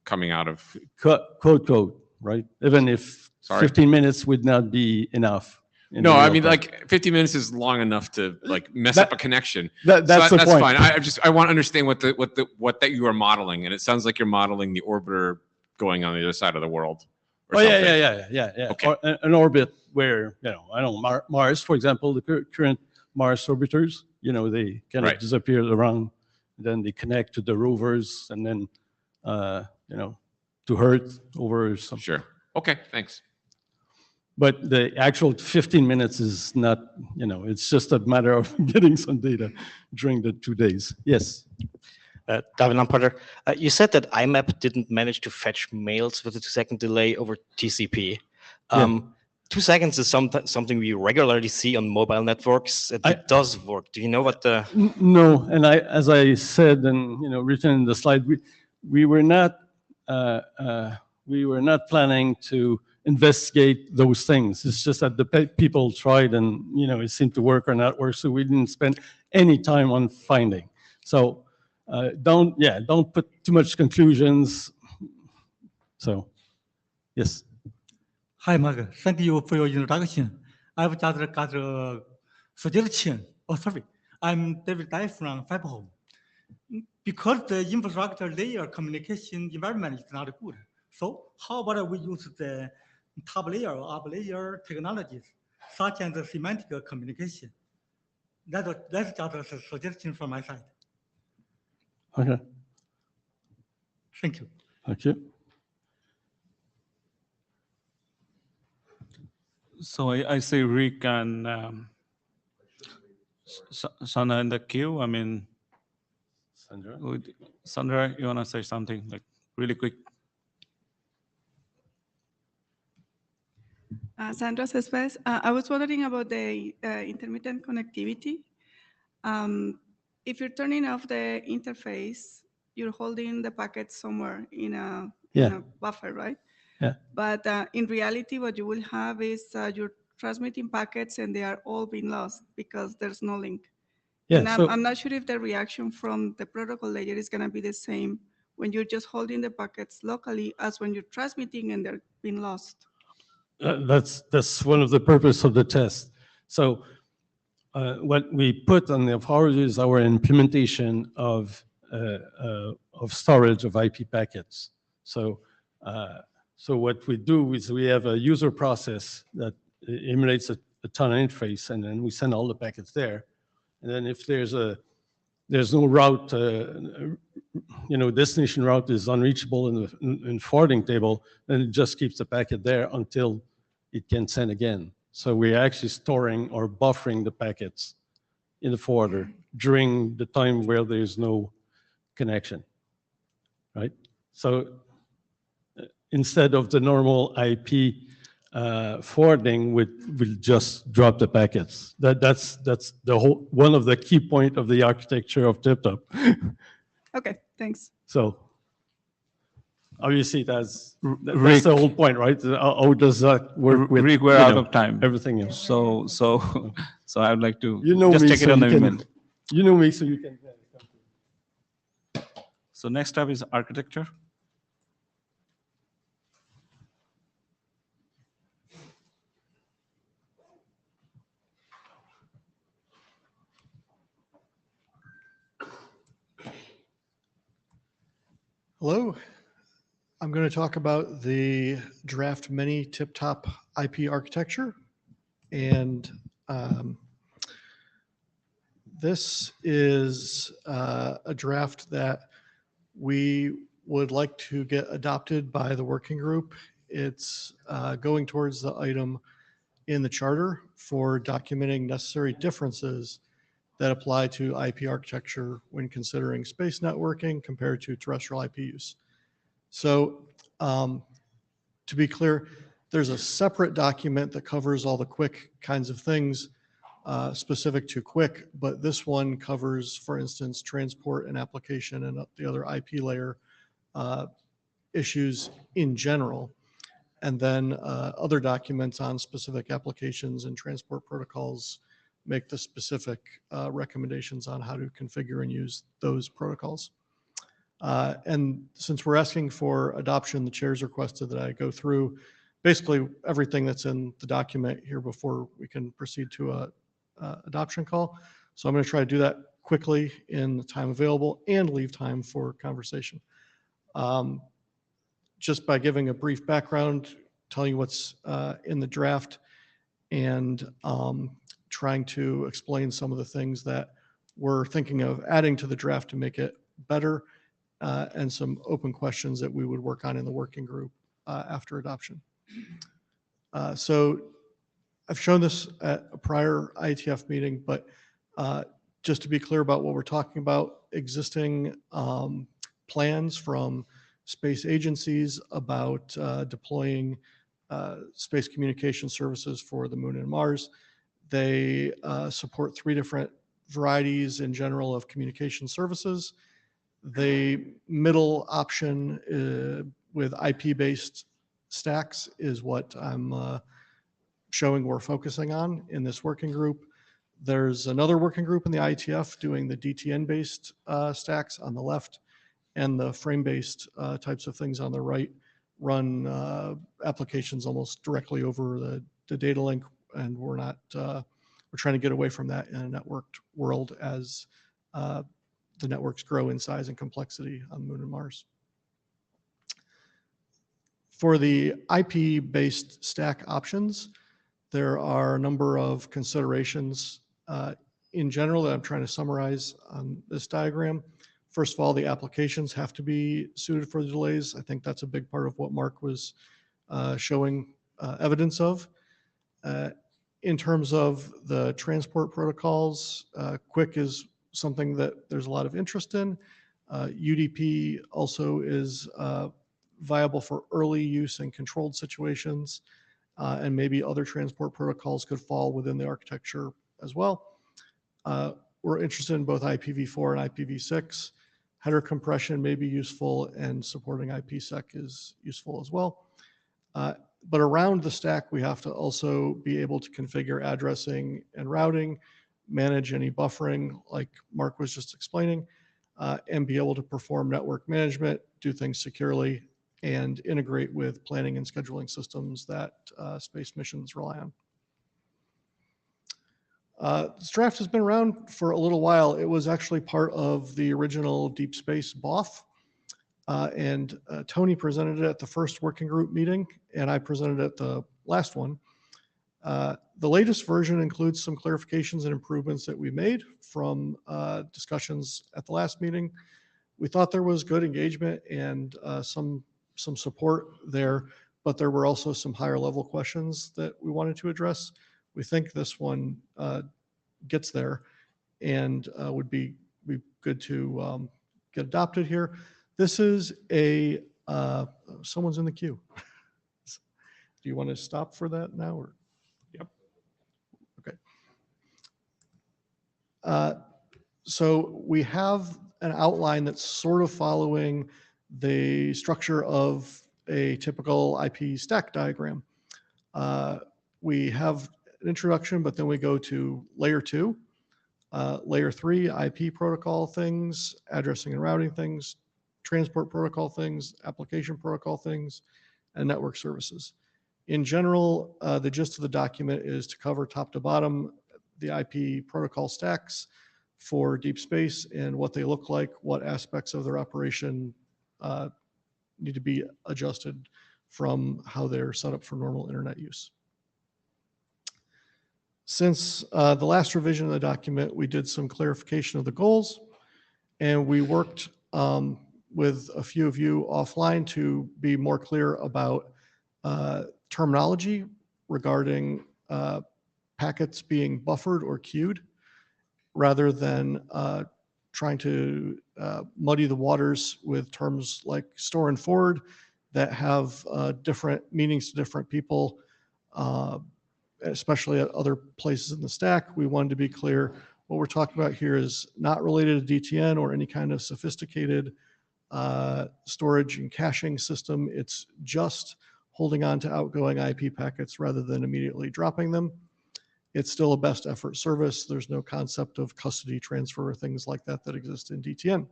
Speaker 4: coming out of...
Speaker 9: Code, right? Even if 15 minutes would not be enough.
Speaker 4: No,
Speaker 9: the
Speaker 4: I
Speaker 9: real
Speaker 4: mean,
Speaker 9: time.
Speaker 4: like 50 minutes is long enough to like mess
Speaker 9: That-
Speaker 4: up a connection.
Speaker 9: That's the
Speaker 4: That's
Speaker 9: point.
Speaker 4: fine. I want to understand what that you are modeling, and it sounds like you're modeling the orbiter going on the other side of the world. Or
Speaker 9: Oh,
Speaker 4: something.
Speaker 9: yeah.
Speaker 4: Okay.
Speaker 9: Or an orbit where, I don't know, Mars, for example, the current Mars orbiters, they kind of
Speaker 4: Right.
Speaker 9: disappear around, then they connect to the rovers, and then, to Earth over some.
Speaker 4: Sure. Okay. Thanks.
Speaker 9: But the actual 15 minutes is not, it's just a matter of getting some data during the 2 days. Yes.
Speaker 10: David Lamparter, you said that IMAP didn't manage to fetch mails with a 2-second delay over TCP. 2 seconds is something we regularly see on mobile networks. It does work. Do you know what the...
Speaker 9: No, and as I said and written in the slide, we were not planning to investigate those things. It's just that the people tried and it seemed to work or not work, so we didn't spend any time on finding. So don't put too much conclusions. So yes.
Speaker 11: Hi, Mark. Thank you for your introduction. I've just got a suggestion. Oh, sorry. I'm David Dye from FiberHome. Because the infrastructure layer communication environment is not good. So how about we use the top layer or up layer technologies, such as the semantic communication? That's just a suggestion from my side.
Speaker 9: Okay.
Speaker 11: Thank you.
Speaker 9: Okay.
Speaker 2: So I see Rick and Sana in the queue. I mean, Sandra, you want to say something like really quick?
Speaker 12: Sandra Cespedes. I was wondering about the intermittent connectivity. If you're turning off the interface, you're holding the packet somewhere in a buffer, right?
Speaker 9: Yeah.
Speaker 12: But in reality, what you will have is you're transmitting packets and they are all being lost because there's no link.
Speaker 9: Yeah,
Speaker 12: And
Speaker 9: so
Speaker 12: I'm not sure if the reaction from the protocol layer is going to be the same when you're just holding the packets locally as when you're transmitting and they're being lost.
Speaker 9: that's one of the purpose of the test. So what we put on the forward is our implementation of storage of IP packets. So what we do is we have a user process that emulates a tunnel interface, and then we send all the packets there. And then if there's no route, destination route is unreachable in forwarding table, then it just keeps the packet there until it can send again. So we're actually storing or buffering the packets in the forwarder during the time where there's no connection, right? So instead of the normal IP forwarding, we'll just drop the packets. That's the whole one of the key point of the architecture of TIPTOP.
Speaker 12: Okay, thanks.
Speaker 9: So obviously that's the whole point, right? How does that work with
Speaker 2: Rick, we're out of time.
Speaker 9: Everything else.
Speaker 2: So I would like to
Speaker 9: just
Speaker 2: take it on the email.
Speaker 9: You know me, so you can.
Speaker 2: So next up is architecture.
Speaker 13: Hello. I'm going to talk about the draft mini TIPTOP IP architecture. And this is a draft that we would like to get adopted by the working group. It's going towards the item in the charter for documenting necessary differences that apply to IP architecture when considering space networking compared to terrestrial IP use. So to be clear, there's a separate document that covers all the quick kinds of things specific to quick, but this one covers, for instance, transport and application and the other IP layer issues in general. And then other documents on specific applications and transport protocols make the specific recommendations on how to configure and use those protocols. And since we're asking for adoption, the chair's requested that I go through basically everything that's in the document here before we can proceed to a adoption call. So I'm going to try to do that quickly in the time available and leave time for conversation. Just by giving a brief background, telling you what's in the draft, and trying to explain some of the things that we're thinking of adding to the draft to make it better, and some open questions that we would work on in the working group after adoption. So I've shown this at a prior IETF meeting, but just to be clear about what we're talking about, existing plans from space agencies about deploying space communication services for the Moon and Mars. They support 3 different varieties in general of communication services. The middle option with IP-based stacks is what I'm showing we're focusing on in this working group. There's another working group in the IETF doing the DTN-based stacks on the left, and the frame-based types of things on the right run applications almost directly over the data link, and we're trying to get away from that in a networked world as the networks grow in size and complexity on the Moon and Mars. For the IP-based stack options, there are a number of considerations in general that I'm trying to summarize on this diagram. First of all, the applications have to be suited for the delays. I think that's a big part of what Mark was showing evidence of. In terms of the transport protocols, QUIC is something that there's a lot of interest in. UDP also is viable for early use in controlled situations, and maybe other transport protocols could fall within the architecture as well. We're interested in both IPv4 and IPv6. Header compression may be useful, and supporting IPsec is useful as well. But around the stack, we have to also be able to configure addressing and routing, manage any buffering, like Mark was just explaining, and be able to perform network management, do things securely, and integrate with planning and scheduling systems that space missions rely on. This draft has been around for a little while. It was actually part of the original Deep Space BOF. And Tony presented it at the first working group meeting, and I presented it at the last one. The latest version includes some clarifications and improvements that we made from discussions at the last meeting. We thought there was good engagement and some support there, but there were also some higher level questions that we wanted to address. We think this one gets there and would be good to get adopted here. This is a, someone's in the queue. Do you want to stop for that now? Or? Yep. Okay. So we have an outline that's sort of following the structure of a typical IP stack diagram. We have an introduction, but then we go to layer 2, layer 3, IP protocol things, addressing and routing things, transport protocol things, application protocol things, and network services. In general, the gist of the document is to cover top to bottom the IP protocol stacks for deep space and what they look like, what aspects of their operation need to be adjusted from how they're set up for normal internet use. Since the last revision of the document, we did some clarification of the goals, and we worked with a few of you offline to be more clear about terminology regarding packets being buffered or queued, rather than trying to muddy the waters with terms like store and forward that have different meanings to different people, especially at other places in the stack. We wanted to be clear what we're talking about here is not related to DTN or any kind of sophisticated storage and caching system. It's just holding on to outgoing IP packets rather than immediately dropping them. It's still a best effort service. There's no concept of custody transfer or things like that that exist in DTN.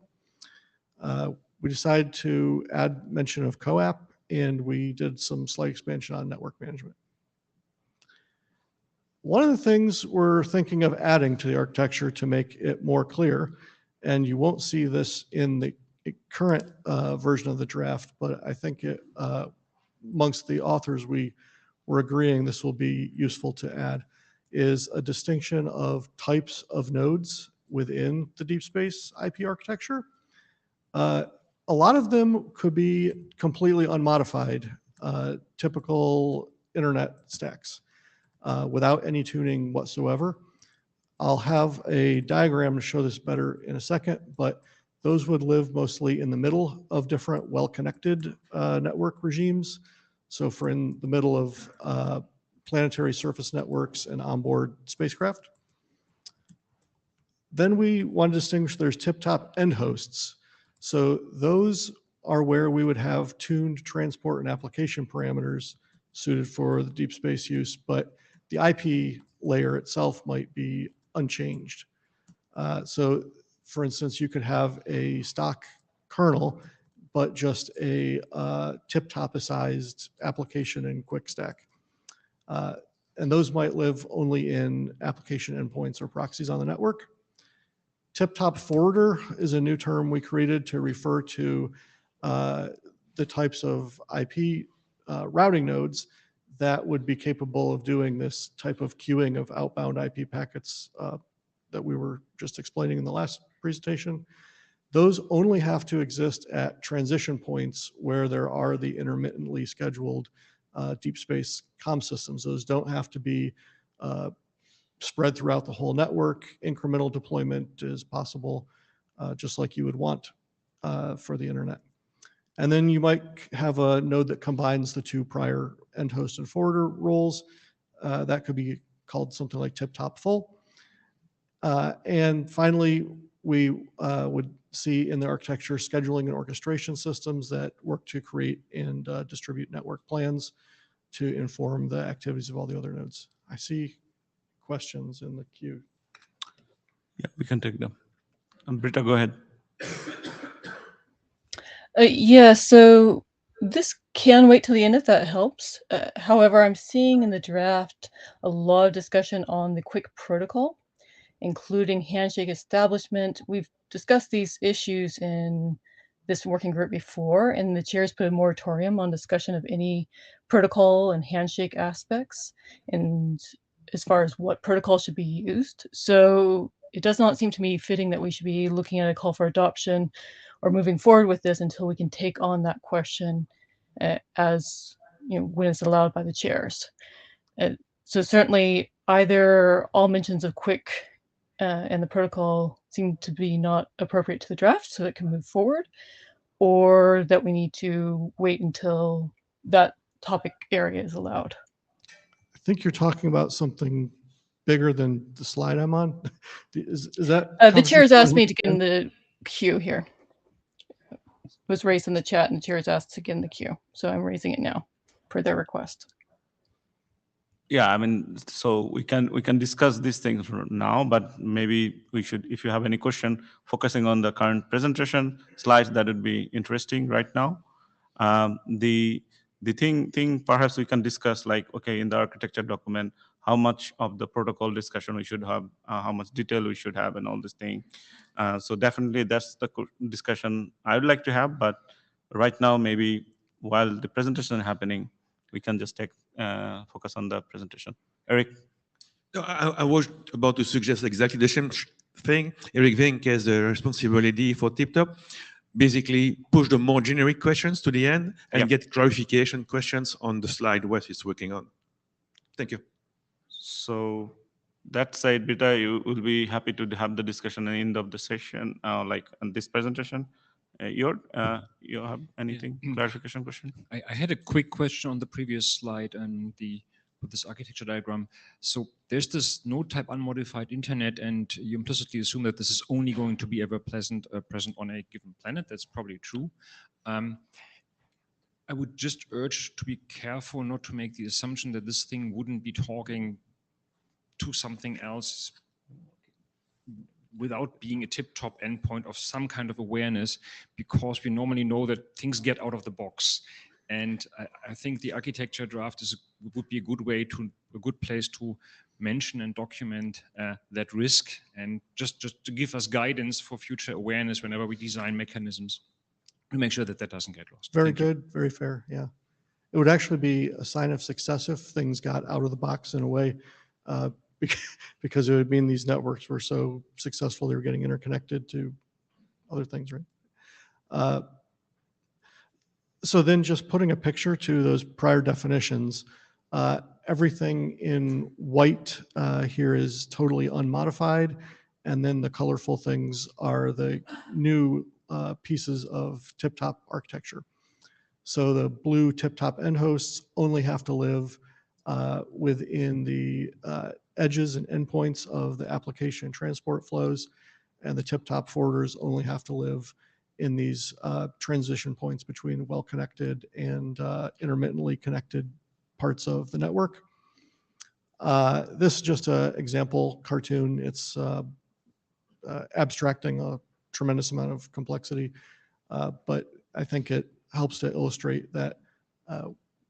Speaker 13: We decided to add mention of COAP and we did some slight expansion on network management. One of the things we're thinking of adding to the architecture to make it more clear, and you won't see this in the current version of the draft, but I think amongst the authors we were agreeing this will be useful to add, is a distinction of types of nodes within the deep space IP architecture. A lot of them could be completely unmodified, typical internet stacks without any tuning whatsoever. I'll have a diagram to show this better in a second, but those would live mostly in the middle of different well-connected network regimes. So for in the middle of planetary surface networks and onboard spacecraft. Then we want to distinguish there's TIPTOP end hosts. So those are where we would have tuned transport and application parameters suited for the deep space use, but the IP layer itself might be unchanged. So for instance, you could have a stock kernel, but just a tip-topicized application in quick stack. And those might live only in application endpoints or proxies on the network. Tip-top forwarder is a new term we created to refer to the types of IP routing nodes that would be capable of doing this type of queuing of outbound IP packets that we were just explaining in the last presentation. Those only have to exist at transition points where there are the intermittently scheduled deep space comm systems. Those don't have to be spread throughout the whole network. Incremental deployment is possible, just like you would want for the internet. And then you might have a node that combines the two prior end host and forwarder roles. That could be called something like tip-top full. And finally, we would see in the architecture scheduling and orchestration systems that work to create and distribute network plans to inform the activities of all the other nodes. I see questions in the queue.
Speaker 2: Yeah, we can take them. Britta, go ahead.
Speaker 14: Yeah, so this can wait till the end if that helps. However, I'm seeing in the draft a lot of discussion on the quick protocol, including handshake establishment. We've discussed these issues in this working group before, and the chairs put a moratorium on discussion of any protocol and handshake aspects, and as far as what protocol should be used. So it does not seem to me fitting that we should be looking at a call for adoption or moving forward with this until we can take on that question as when it's allowed by the chairs. So certainly either all mentions of quick and the protocol seem to be not appropriate to the draft so it can move forward, or that we need to wait until that topic area is allowed.
Speaker 13: I think you're talking about something bigger than the slide I'm on. Is that?
Speaker 14: The chairs asked me to get in the queue here. It was raised in the chat and the chairs asked to get in the queue. So I'm raising it now per their request.
Speaker 2: Yeah, I mean, so we can discuss these things now, but maybe we should, if you have any question, focusing on the current presentation slides, that would be interesting right now. The thing perhaps we can discuss, like, okay, in the architecture document, how much of the protocol discussion we should have, how much detail we should have, and all this thing. So definitely that's the discussion I would like to have, but right now, maybe while the presentation is happening, we can just take focus on the presentation. Eric?
Speaker 15: No, I was about to suggest exactly the same thing. Eric Vink has the responsibility for TIPTOP. Basically, push the more generic questions to the end and get clarification questions on the slide Wes is working on. Thank you.
Speaker 2: So that said, Britta, you will be happy to have the discussion at the end of the session, like on this presentation. You have anything, clarification question?
Speaker 16: I had a quick question on the previous slide and with this architecture diagram. So there's this node type unmodified internet, and you implicitly assume that this is only going to be ever present on a given planet. That's probably true. I would just urge to be careful not to make the assumption that this thing wouldn't be talking to something else without being a tip-top endpoint of some kind of awareness, because we normally know that things get out of the box. And I think the architecture draft would be a good place to mention and document that risk, and just to give us guidance for future awareness whenever we design mechanisms to make sure that that doesn't get lost.
Speaker 13: Very
Speaker 16: Thank you.
Speaker 13: good, very fair, yeah. It would actually be a sign of success if things got out of the box in a way, because it would mean these networks were so successful they were getting interconnected to other things, right? So then just putting a picture to those prior definitions, everything in white here is totally unmodified, and then the colorful things are the new pieces of TIPTOP architecture. So the blue TIPTOP end hosts only have to live within the edges and endpoints of the application and transport flows, and the TIPTOP forwarders only have to live in these transition points between well-connected and intermittently connected parts of the network. This is just an example cartoon. It's abstracting a tremendous amount of complexity, but I think it helps to illustrate that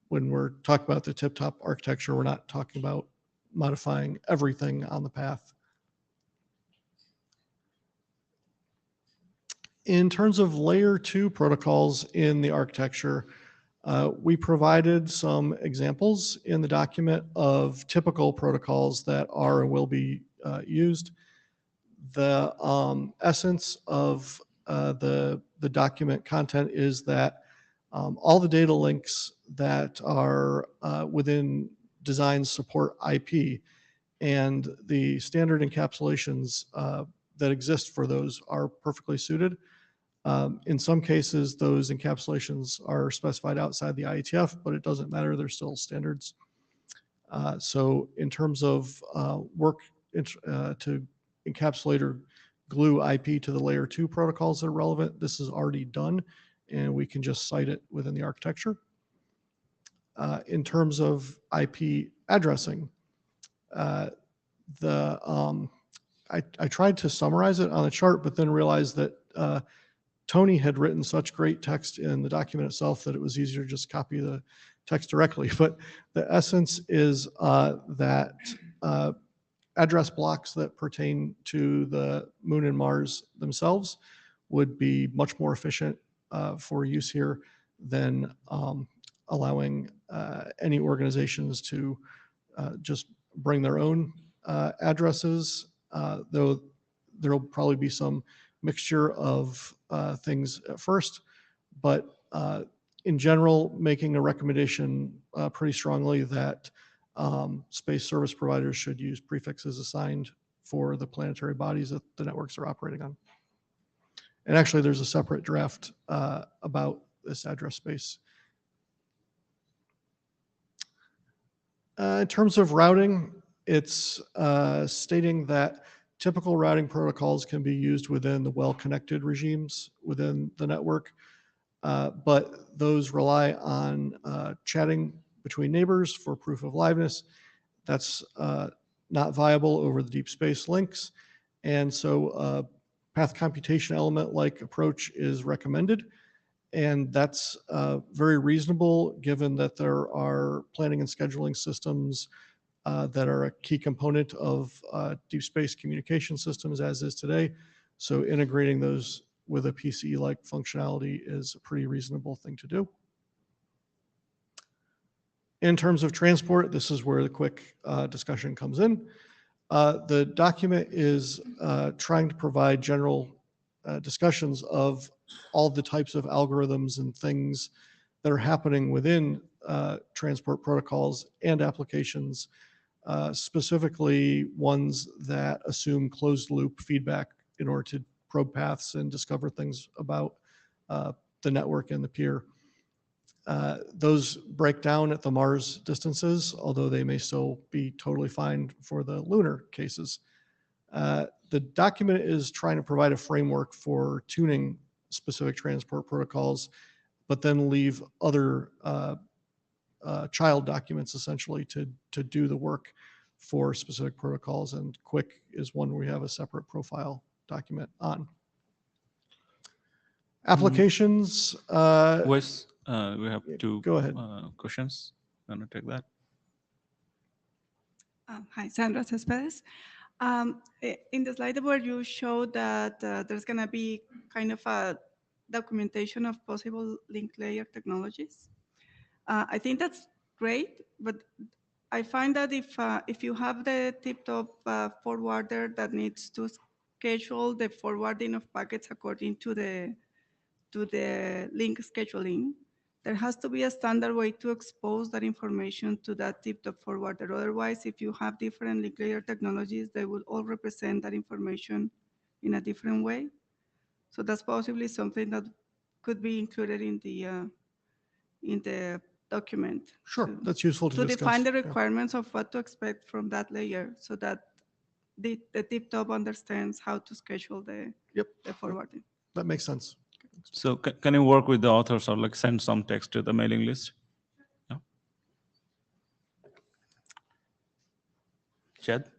Speaker 13: when we're talking about the TIPTOP architecture, we're not talking about modifying everything on the path. In terms of layer 2 protocols in the architecture, we provided some examples in the document of typical protocols that are and will be used. The essence of the document content is that all the data links that are within design support IP, and the standard encapsulations that exist for those are perfectly suited. In some cases, those encapsulations are specified outside the IETF, but it doesn't matter, they're still standards. So in terms of work to encapsulate or glue IP to the layer 2 protocols that are relevant, this is already done, and we can just cite it within the architecture. In terms of IP addressing, I tried to summarize it on the chart, but then realized that Tony had written such great text in the document itself that it was easier to just copy the text directly. But the essence is that address blocks that pertain to the Moon and Mars themselves would be much more efficient for use here than allowing any organizations to just bring their own addresses, though there will probably be some mixture of things at first, but in general, making a recommendation pretty strongly that space service providers should use prefixes assigned for the planetary bodies that the networks are operating on. And actually, there's a separate draft about this address space. In terms of routing, it's stating that typical routing protocols can be used within the well-connected regimes within the network, but those rely on chatting between neighbors for proof of liveness. That's not viable over the deep space links, and so path computation element-like approach is recommended, and that's very reasonable given that there are planning and scheduling systems that are a key component of deep space communication systems as is today. So integrating those with a PCE-like functionality is a pretty reasonable thing to do. In terms of transport, this is where the quick discussion comes in. The document is trying to provide general discussions of all the types of algorithms and things that are happening within transport protocols and applications, specifically ones that assume closed loop feedback in order to probe paths and discover things about the network and the peer. Those break down at the Mars distances, although they may still be totally fine for the lunar cases. The document is trying to provide a framework for tuning specific transport protocols, but then leave other child documents essentially to do the work for specific protocols, and Quick is one where we have a separate profile document on. Applications.
Speaker 2: Wes, We have two
Speaker 13: go ahead.
Speaker 2: questions. I'm going to take that.
Speaker 12: Hi, Sandra Cespedes. In the slide where you showed that there's going to be kind of a documentation of possible link layer technologies, I think that's great, but I find that if you have the TIPTOP forwarder that needs to schedule the forwarding of packets according to the link scheduling, there has to be a standard way to expose that information to that TIPTOP forwarder. Otherwise, if you have different link layer technologies, they will all represent that information in a different way. So that's possibly something that could be included in the document.
Speaker 13: Sure, that's useful to discuss.
Speaker 12: Define the
Speaker 13: Yeah.
Speaker 12: requirements of what to expect from that layer so that the TIPTOP understands how to schedule the forwarding.
Speaker 13: That makes sense.
Speaker 2: So can you work with the authors or like send some text to the mailing list? Yeah. Jed?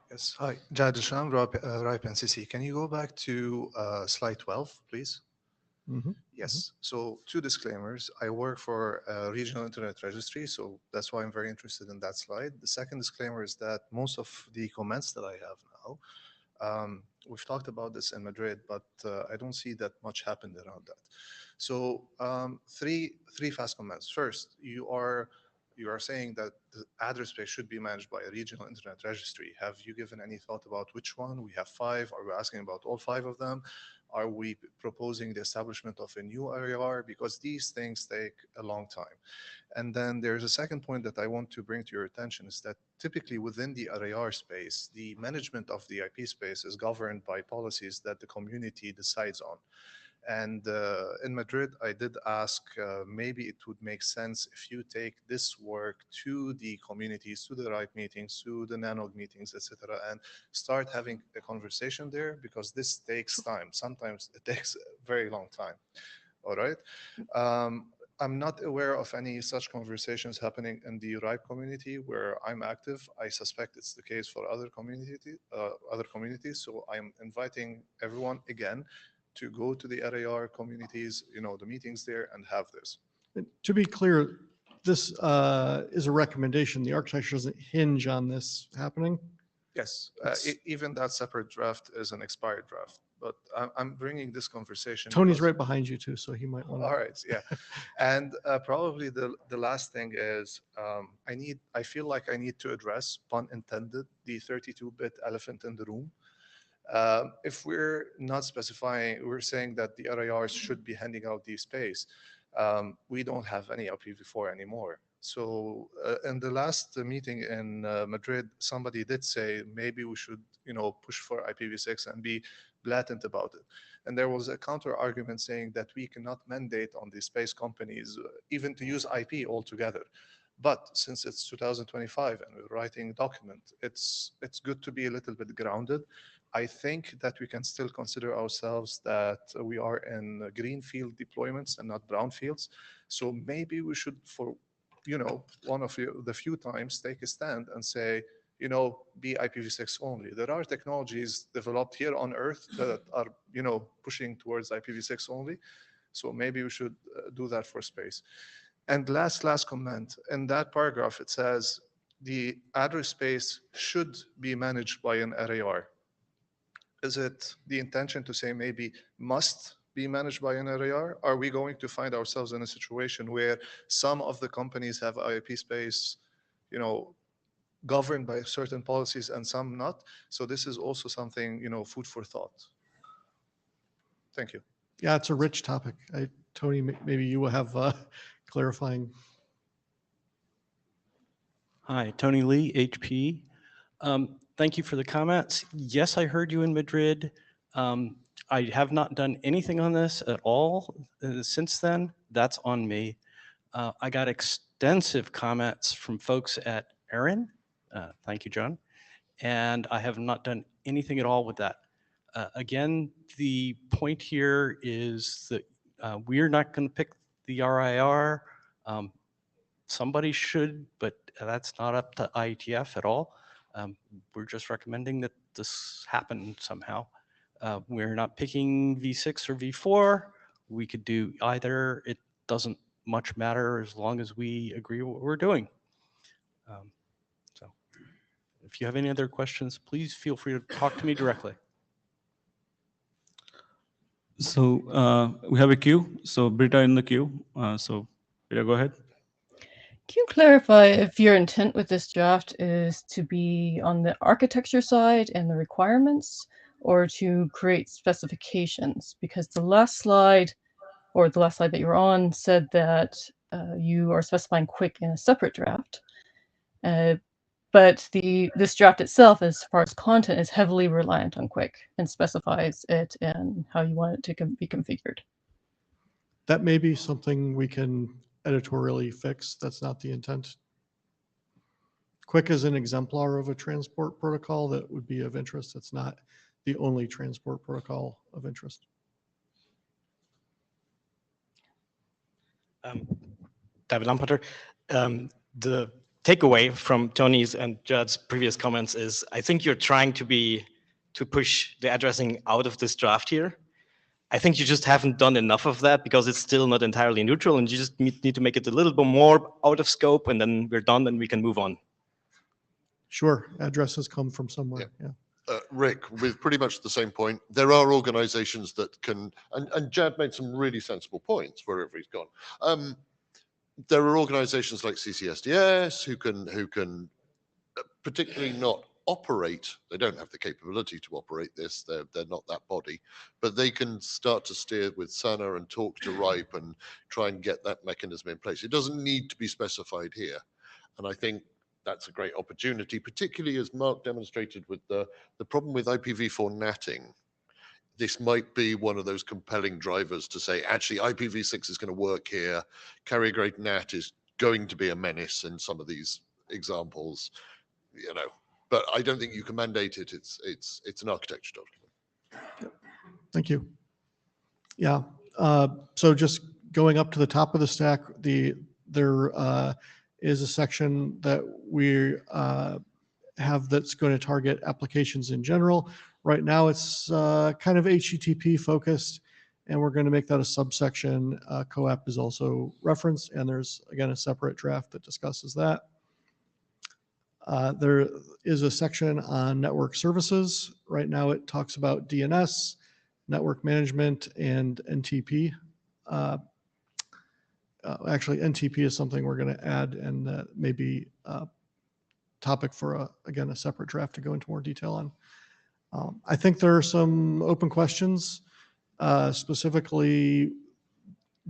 Speaker 17: Yes, hi, Jad Hisham, RIPE NCC. Can you go back to slide 12, please?
Speaker 13: Mhm.
Speaker 17: Yes, so two disclaimers. I work for a regional internet registry, so that's why I'm very interested in that slide. The second disclaimer is that most of the comments that I have now, we've talked about this in Madrid, but I don't see that much happened around that. So three fast comments. First, you are saying that the address space should be managed by a regional internet registry. Have you given any thought about which one? We have 5. Are we asking about all 5 of them? Are we proposing the establishment of a new RAR? Because these things take a long time. And then there's a second point that I want to bring to your attention is that typically within the RAR space, the management of the IP space is governed by policies that the community decides on. And in Madrid, I did ask maybe it would make sense if you take this work to the communities, to the RIPE meetings, to the NANOG meetings, etc., and start having a conversation there because this takes time. Sometimes it takes a very long time. All right. I'm not aware of any such conversations happening in the RIPE community where I'm active. I suspect it's the case for other communities. So I'm inviting everyone again to go to the RAR communities, the meetings there, and have this.
Speaker 13: And to be clear, this is a recommendation. The architecture doesn't hinge on this happening.
Speaker 17: Yes, even that separate draft is an expired draft, but I'm bringing this conversation.
Speaker 13: Tony's right behind you too, so he might want to.
Speaker 17: All right, yeah. And probably the last thing is I feel like I need to address, pun intended, the 32-bit elephant in the room. If we're not specifying, we're saying that the RARs should be handing out the space. We don't have any IPv4 anymore. So in the last meeting in Madrid, somebody did say maybe we should, push for IPv6 and be blatant about it. And there was a counter argument saying that we cannot mandate on the space companies even to use IP altogether. But since it's 2025 and we're writing a document, it's good to be a little bit grounded. I think that we can still consider ourselves that we are in greenfield deployments and not brownfields. So maybe we should, for one of the few times, take a stand and say, be IPv6 only. There are technologies developed here on Earth that are, pushing towards IPv6 only. So maybe we should do that for space. And last comment, in that paragraph, it says the address space should be managed by an RAR. Is it the intention to say maybe must be managed by an RAR? Are we going to find ourselves in a situation where some of the companies have IP space, governed by certain policies and some not? So this is also something, food for thought. Thank you.
Speaker 13: Yeah, it's a rich topic. Tony, maybe you will have clarifying.
Speaker 18: Hi, Tony Lee, HP. Thank you for the comments. Yes, I heard you in Madrid. I have not done anything on this at all since then. That's on me. I got extensive comments from folks at Erin. Thank you, John. And I have not done anything at all with that. Again, the point here is that we're not going to pick the RIR. Somebody should, but that's not up to IETF at all. We're just recommending that this happen somehow. We're not picking V6 or V4. We could do either. It doesn't much matter as long as we agree what we're doing. So if you have any other questions, please feel free to talk to me directly.
Speaker 2: So we have a queue. So Britta in the queue. So Britta, go ahead.
Speaker 14: Can you clarify if your intent with this draft is to be on the architecture side and the requirements, or to create specifications? Because the last slide, or the last slide that you were on, said that you are specifying quick in a separate draft. But this draft itself, as far as content, is heavily reliant on quick and specifies it and how you want it to be configured.
Speaker 13: That may be something we can editorially fix. That's not the intent. Quick is an exemplar of a transport protocol that would be of interest. It's not the only transport protocol of interest.
Speaker 10: David Lampeter, the takeaway from Tony's and Judd's previous comments is I think you're trying to push the addressing out of this draft here. I think you just haven't done enough of that because it's still not entirely neutral, and you just need to make it a little bit more out of scope, and then we're done and we can move on.
Speaker 13: Sure, addresses come from somewhere. Yeah.
Speaker 5: Rick, with pretty much the same point, there are organizations that can, and Jad made some really sensible points wherever he's gone. There are organizations like CCSDS who can particularly not operate, they don't have the capability to operate this, they're not that body, but they can start to steer with SANA and talk to RIPE and try and get that mechanism in place. It doesn't need to be specified here. And I think that's a great opportunity, particularly as Mark demonstrated with the problem with IPv4 natting. This might be one of those compelling drivers to say, actually, IPv6 is going to work here. Carrier grade NAT is going to be a menace in some of these examples, you know, but I don't think you can mandate it. It's an architecture document.
Speaker 13: Thank you. Yeah. So just going up to the top of the stack, there is a section that we have that's going to target applications in general. Right now, it's kind of HTTP focused, and we're going to make that a subsection. CoAP is also referenced, and there's, again, a separate draft that discusses that. There is a section on network services. Right now, it talks about DNS, network management, and NTP. Actually, NTP is something we're going to add, and maybe a topic for, again, a separate draft to go into more detail on. I think there are some open questions, specifically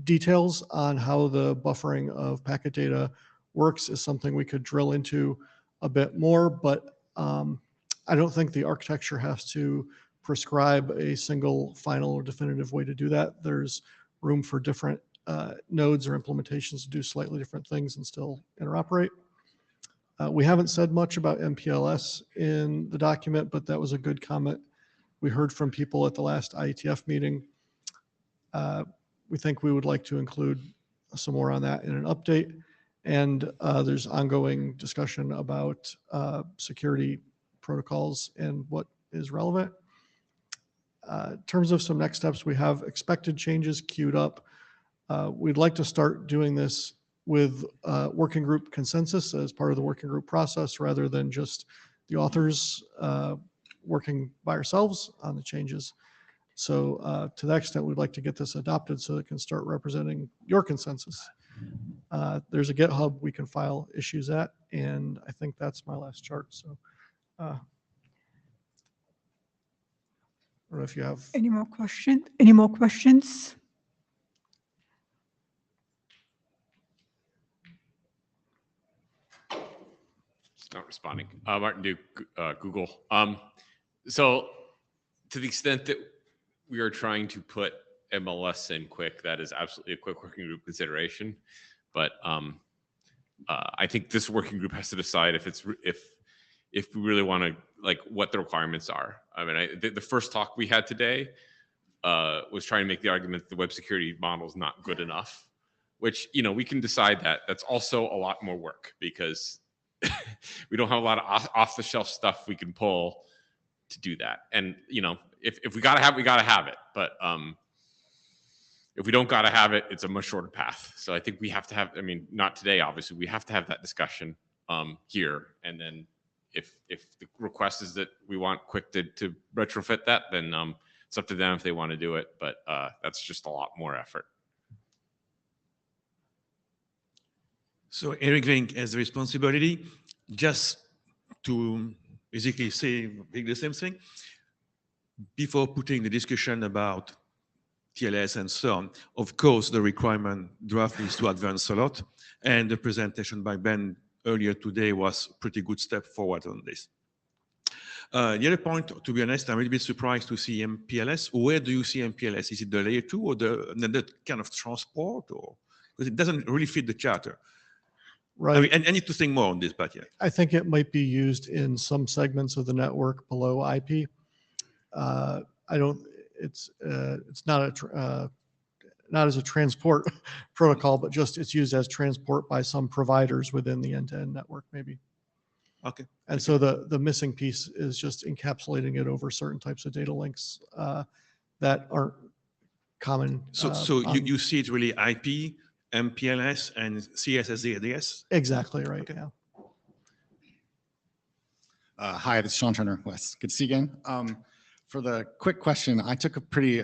Speaker 13: details on how the buffering of packet data works is something we could drill into a bit more, but I don't think the architecture has to prescribe a single final or definitive way to do that. There's room for different nodes or implementations to do slightly different things and still interoperate. We haven't said much about MPLS in the document, but that was a good comment we heard from people at the last IETF meeting. We think we would like to include some more on that in an update. And there's ongoing discussion about security protocols and what is relevant. In terms of some next steps, we have expected changes queued up. We'd like to start doing this with working group consensus as part of the working group process rather than just the authors working by ourselves on the changes. So to that extent, we'd like to get this adopted so it can start representing your consensus. There's a GitHub we can file issues at, and I think that's my last chart. So I don't know if you have
Speaker 1: any more questions. Any more questions?
Speaker 4: Not responding. Martin Duke, Google. So to the extent that we are trying to put MLS in quick, that is absolutely a quick working group consideration. But I think this working group has to decide if we really want to, like, what the requirements are. I mean, the first talk we had today was trying to make the argument that the web security model is not good enough, which, you know, we can decide that. That's also a lot more work because we don't have a lot of off-the-shelf stuff we can pull to do that. And, you know, if we got to have it, we got to have it. But If we don't got to have it, it's a much shorter path. So I think we have to have, I mean, not today, obviously, we have to have that discussion here. And then if the request is that we want Quick to retrofit that, then it's up to them if they want to do it. But that's just a lot more effort.
Speaker 15: So Eric Vink has the responsibility just to basically say the same thing. Before putting the discussion about TLS and so on, of course, the requirement draft needs to advance a lot. And the presentation by Ben earlier today was a pretty good step forward on this. The other point, to be honest, I'm a little bit surprised to see MPLS. Where do you see MPLS? Is it the layer 2 or the kind of transport? Or because it doesn't really fit the charter.
Speaker 13: Right.
Speaker 15: I mean, I need to think more on this, but yeah.
Speaker 13: I think it might be used in some segments of the network below IP. I don't. It's not not as a transport protocol, but just it's used as transport by some providers within the end-to-end network, maybe.
Speaker 15: Okay.
Speaker 13: And so the missing piece is just encapsulating it over certain types of data links that aren't common.
Speaker 15: So you see it really IP, MPLS, and CSSDS?
Speaker 13: Exactly right.
Speaker 15: Okay.
Speaker 13: Yeah.
Speaker 19: Hi, this is Sean Turner, Wes. Good to see you again. For the quick question, I took a pretty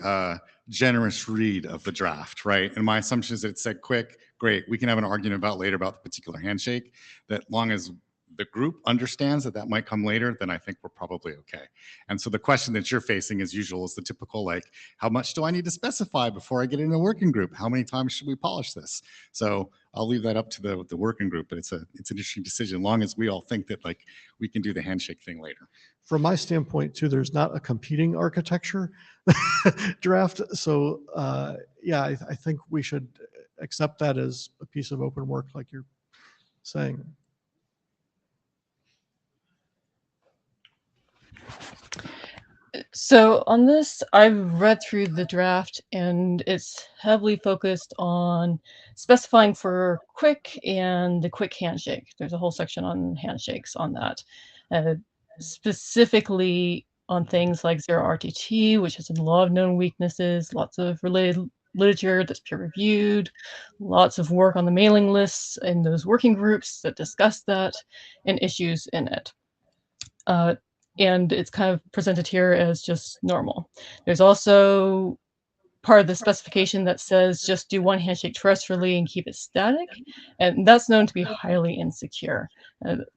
Speaker 19: generous read of the draft, right? And my assumption is that it said quick, great. We can have an argument about later about the particular handshake. That long as the group understands that that might come later, then I think we're probably okay. And so the question that you're facing as usual is the typical, like, how much do I need to specify before I get in a working group? How many times should we polish this? So I'll leave that up to the working group, but it's an interesting decision, long as we all think that like we can do the handshake thing later.
Speaker 13: From my standpoint too, there's not a competing architecture draft. So yeah, I think we should accept that as a piece of open work like you're saying.
Speaker 14: So on this, I've read through the draft and it's heavily focused on specifying for quick and the quick handshake. There's a whole section on handshakes on that. Specifically on things like zero RTT, which has a lot of known weaknesses, lots of related literature that's peer reviewed, lots of work on the mailing lists and those working groups that discuss that, and issues in it. And it's kind of presented here as just normal. There's also part of the specification that says just do one handshake terrestrially and keep it static, and that's known to be highly insecure.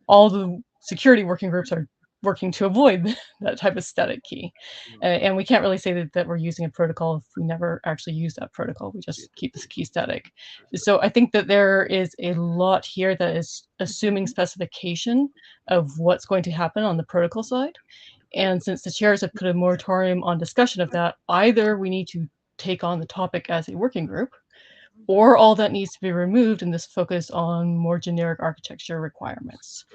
Speaker 14: All the security working groups are working to avoid that type of static key. And we can't really say that we're using a protocol if we never actually use that protocol. We just keep this key static. So I think that there is a lot here that is assuming specification of what's going to happen on the protocol side. And since the chairs have put a moratorium on discussion of that, either we need to take on the topic as a working group, or all that needs to be removed and this focus on more generic architecture requirements.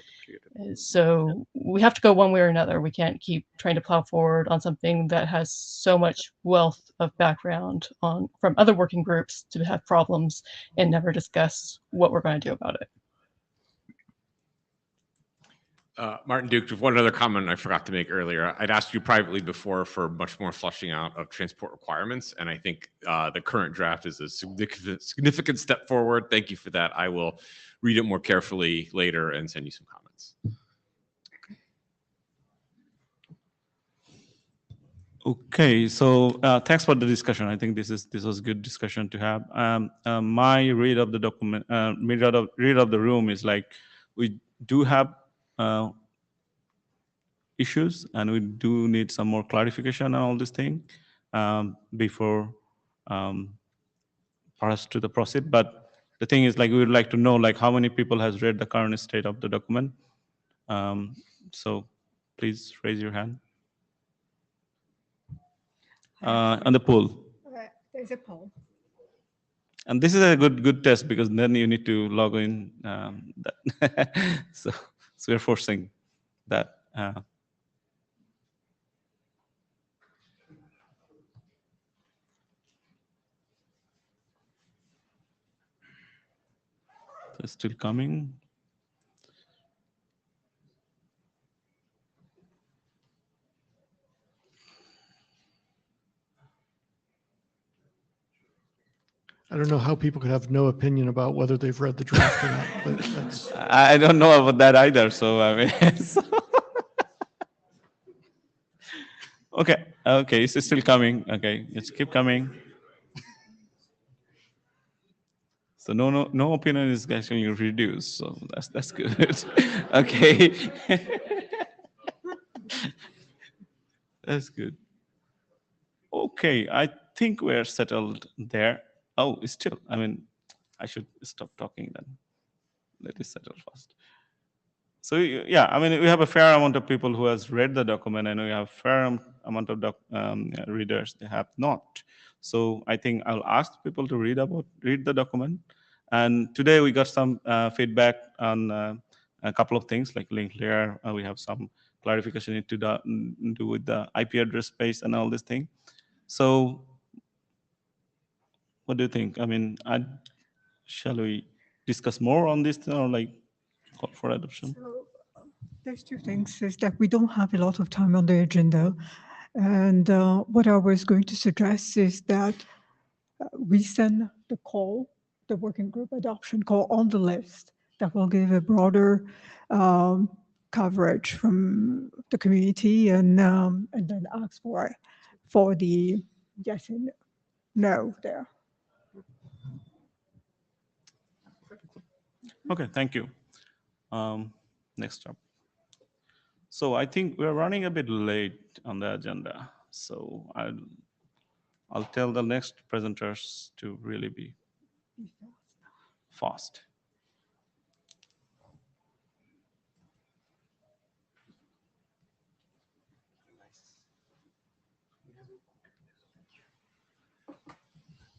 Speaker 14: So we have to go one way or another. We can't keep trying to plow forward on something that has so much wealth of background from other working groups to have problems and never discuss what we're going to do about it.
Speaker 4: Martin Duke, one other comment I forgot to make earlier. I'd asked you privately before for much more fleshing out of transport requirements, and I think the current draft is a significant step forward. Thank you for that. I will read it more carefully later and send you some comments.
Speaker 2: Okay, so thanks for the discussion. I think this was good discussion to have. My read of the document, read of the room is like we do have issues, and we do need some more clarification on all this thing before us to the proceed. But the thing is, like, we would like to know, like, how many people has read the current state of the document. So please raise your hand. On the poll.
Speaker 1: Okay, there's a poll.
Speaker 2: And this is a good test because then you need to log in. So we're forcing that. It's still coming.
Speaker 13: I don't know how people could have no opinion about whether they've read the draft or not, but that's.
Speaker 2: I don't know about that either. So I mean, okay, okay, it's still coming. Okay, let's keep coming. So no opinion is actually reduced. So that's good. Okay, that's good. Okay, I think we're settled there. Oh, still, I mean, I should stop talking then. Let it settle first. So yeah, I mean, we have a fair amount of people who has read the document, and we have fair amount of readers they have not. So I think I'll ask people to read the document. And today we got some feedback on a couple of things like link layer. We have some clarification to do with the IP address space and all this thing. So what do you think? I mean, shall we discuss more on this or like call for adoption?
Speaker 1: So, there's two things, is that we don't have a lot of time on the agenda. And what I was going to suggest is that we send the call, the working group adoption call on the list that will give a broader coverage from the community, and then ask for the yes and no there.
Speaker 2: Okay, thank you. Next up. So I think we're running a bit late on the agenda. So I'll tell the next presenters to really be fast.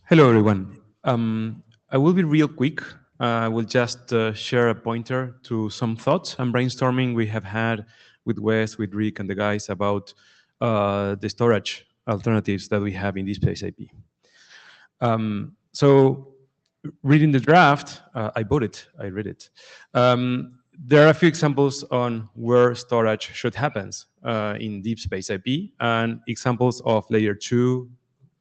Speaker 20: Hello, everyone. I will be real quick. I will just share a pointer to some thoughts and brainstorming we have had with Wes, with Rick, and the guys about the storage alternatives that we have in this space IP. So reading the draft, I bought it, I read it. There are a few examples on where storage should happen in deep space IP, and examples of layer 2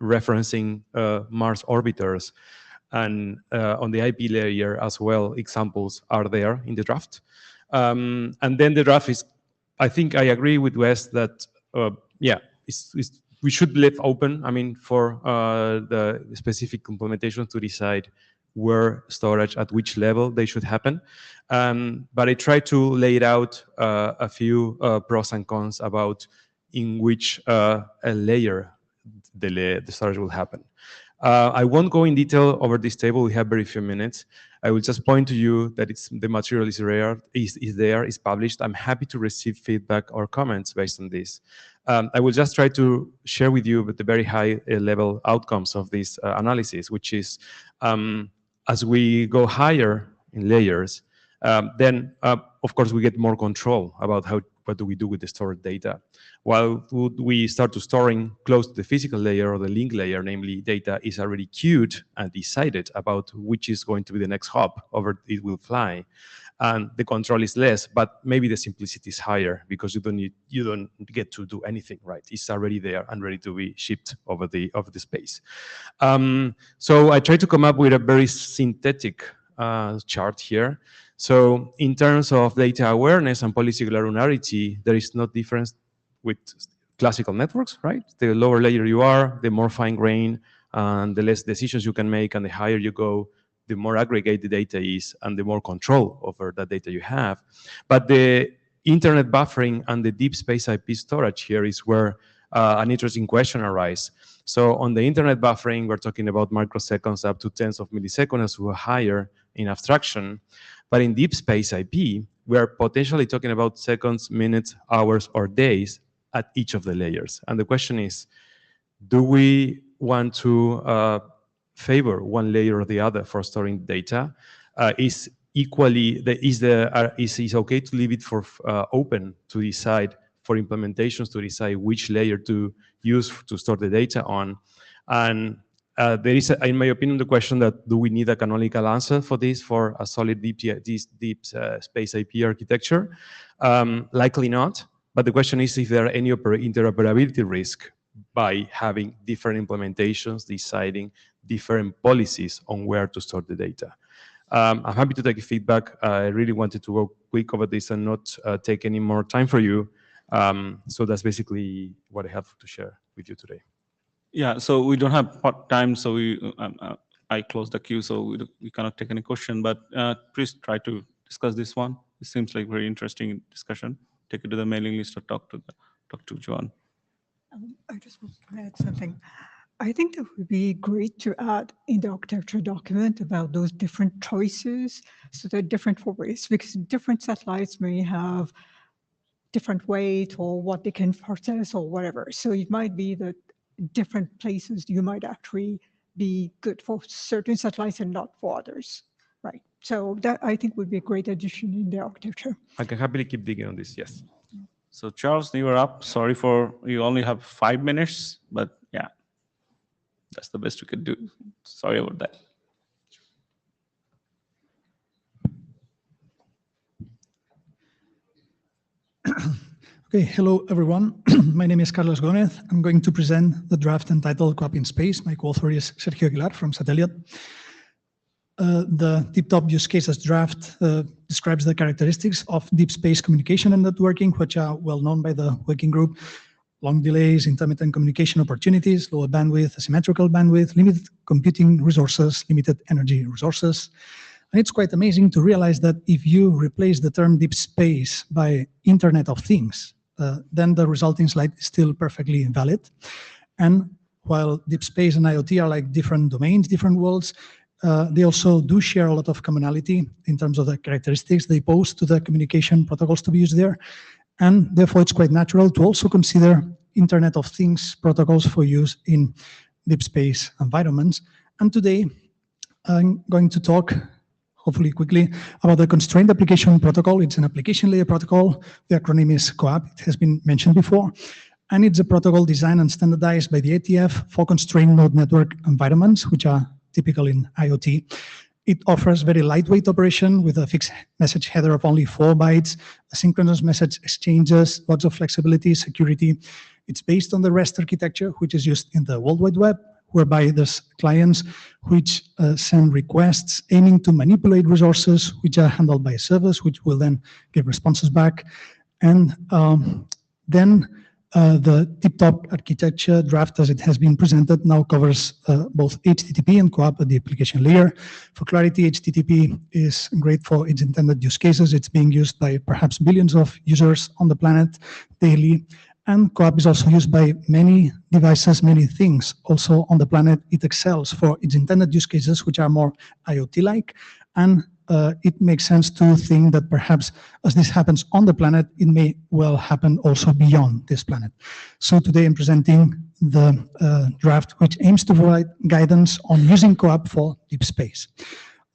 Speaker 20: referencing Mars orbiters. And on the IP layer as well, examples are there in the draft. And then the draft is, I think I agree with Wes that, yeah, we should leave open, I mean, for the specific implementations to decide where storage, at which level they should happen. But I try to lay it out a few pros and cons about in which a layer the storage will happen. I won't go in detail over this table. We have very few minutes. I will just point to you that the material is there, is published. I'm happy to receive feedback or comments based on this. I will just try to share with you the very high level outcomes of this analysis, which is as we go higher in layers, then of course we get more control about what do we do with the stored data. While we start to storing close to the physical layer or the link layer, namely data is already queued and decided about which is going to be the next hop over it will fly. And the control is less, but maybe the simplicity is higher because you don't get to do anything, right? It's already there and ready to be shipped over the space. So I try to come up with a very synthetic chart here. So in terms of data awareness and policy granularity, there is no difference with classical networks, right? The lower layer you are, the more fine grain and the less decisions you can make, and the higher you go, the more aggregate the data is and the more control over that data you have. But the internet buffering and the deep space IP storage here is where an interesting question arises. So on the internet buffering, we're talking about microseconds up to tens of milliseconds or higher in abstraction. But in deep space IP, we're potentially talking about seconds, minutes, hours, or days at each of the layers. And the question is, do we want to favor one layer or the other for storing data? Is okay to leave it for open to decide for implementations to decide which layer to use to store the data on? And there is, in my opinion, the question that do we need a canonical answer for this for a solid deep space IP architecture? Likely not. But the question is if there are any interoperability risk by having different implementations deciding different policies on where to store the data. I'm happy to take feedback. I really wanted to go quick over this and not take any more time for you. So that's basically what I have to share with you today.
Speaker 2: Yeah, so we don't have time, so I close the queue, so we cannot take any question, but please try to discuss this one. It seems like very interesting discussion. Take it to the mailing list or talk to John.
Speaker 1: I just want to add something. I think that would be great to add in the architecture document about those different choices, so there are different ways, because different satellites may have different weight or what they can process or whatever. So it might be that different places you might actually be good for certain satellites and not for others, right? So that I think would be a great addition in the architecture.
Speaker 20: I can happily keep digging on this, yes.
Speaker 2: So Charles, you are up. Sorry you only have 5 minutes, but yeah, that's the best we could do. Sorry about that.
Speaker 21: Okay, hello everyone. My name is Carlos Gómez. I'm going to present the draft entitled Co-op in Space. My co-author is Sergio Aguilar from Sateliot. The TIPTOP use cases draft describes the characteristics of deep space communication and networking, which are well known by the working group. Long delays, intermittent communication opportunities, lower bandwidth, asymmetrical bandwidth, limited computing resources, limited energy resources. And it's quite amazing to realize that if you replace the term deep space by Internet of Things, then the resulting slide is still perfectly valid. And while deep space and IoT are like different domains, different worlds, they also do share a lot of commonality in terms of the characteristics they pose to the communication protocols to be used there. And therefore, it's quite natural to also consider Internet of Things protocols for use in deep space environments. And today, I'm going to talk, hopefully quickly, about the Constrained Application Protocol. It's an application layer protocol. The acronym is COAP. It has been mentioned before. And it's a protocol designed and standardized by the IETF for constrained node network environments, which are typical in IoT. It offers very lightweight operation with a fixed message header of only 4 bytes, asynchronous message exchanges, lots of flexibility, security. It's based on the REST architecture, which is used in the World Wide Web, whereby there's clients which send requests aiming to manipulate resources, which are handled by servers, which will then give responses back. And then the TIPTOP architecture draft, as it has been presented, now covers both HTTP and COAP at the application layer. For clarity, HTTP is great for its intended use cases. It's being used by perhaps billions of users on the planet daily. And COAP is also used by many devices, many things. Also on the planet, it excels for its intended use cases, which are more IoT-like. And it makes sense to think that perhaps as this happens on the planet, it may well happen also beyond this planet. So today I'm presenting the draft, which aims to provide guidance on using COAP for deep space.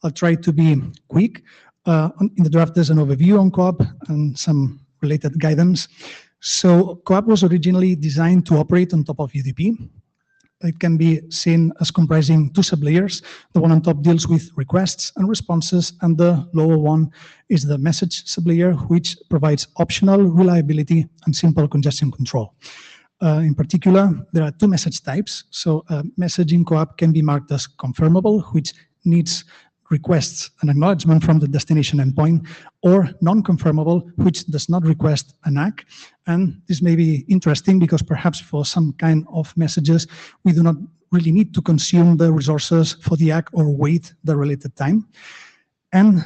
Speaker 21: I'll try to be quick. In the draft, there's an overview on COAP and some related guidance. So COAP was originally designed to operate on top of UDP. It can be seen as comprising 2 sublayers. The one on top deals with requests and responses, and the lower one is the message sublayer, which provides optional reliability and simple congestion control. In particular, there are 2 message types. So messaging COAP can be marked as confirmable, which needs requests an acknowledgement from the destination endpoint, or non-confirmable, which does not request an ACK. And this may be interesting because perhaps for some kind of messages, we do not really need to consume the resources for the ACK or wait the related time. And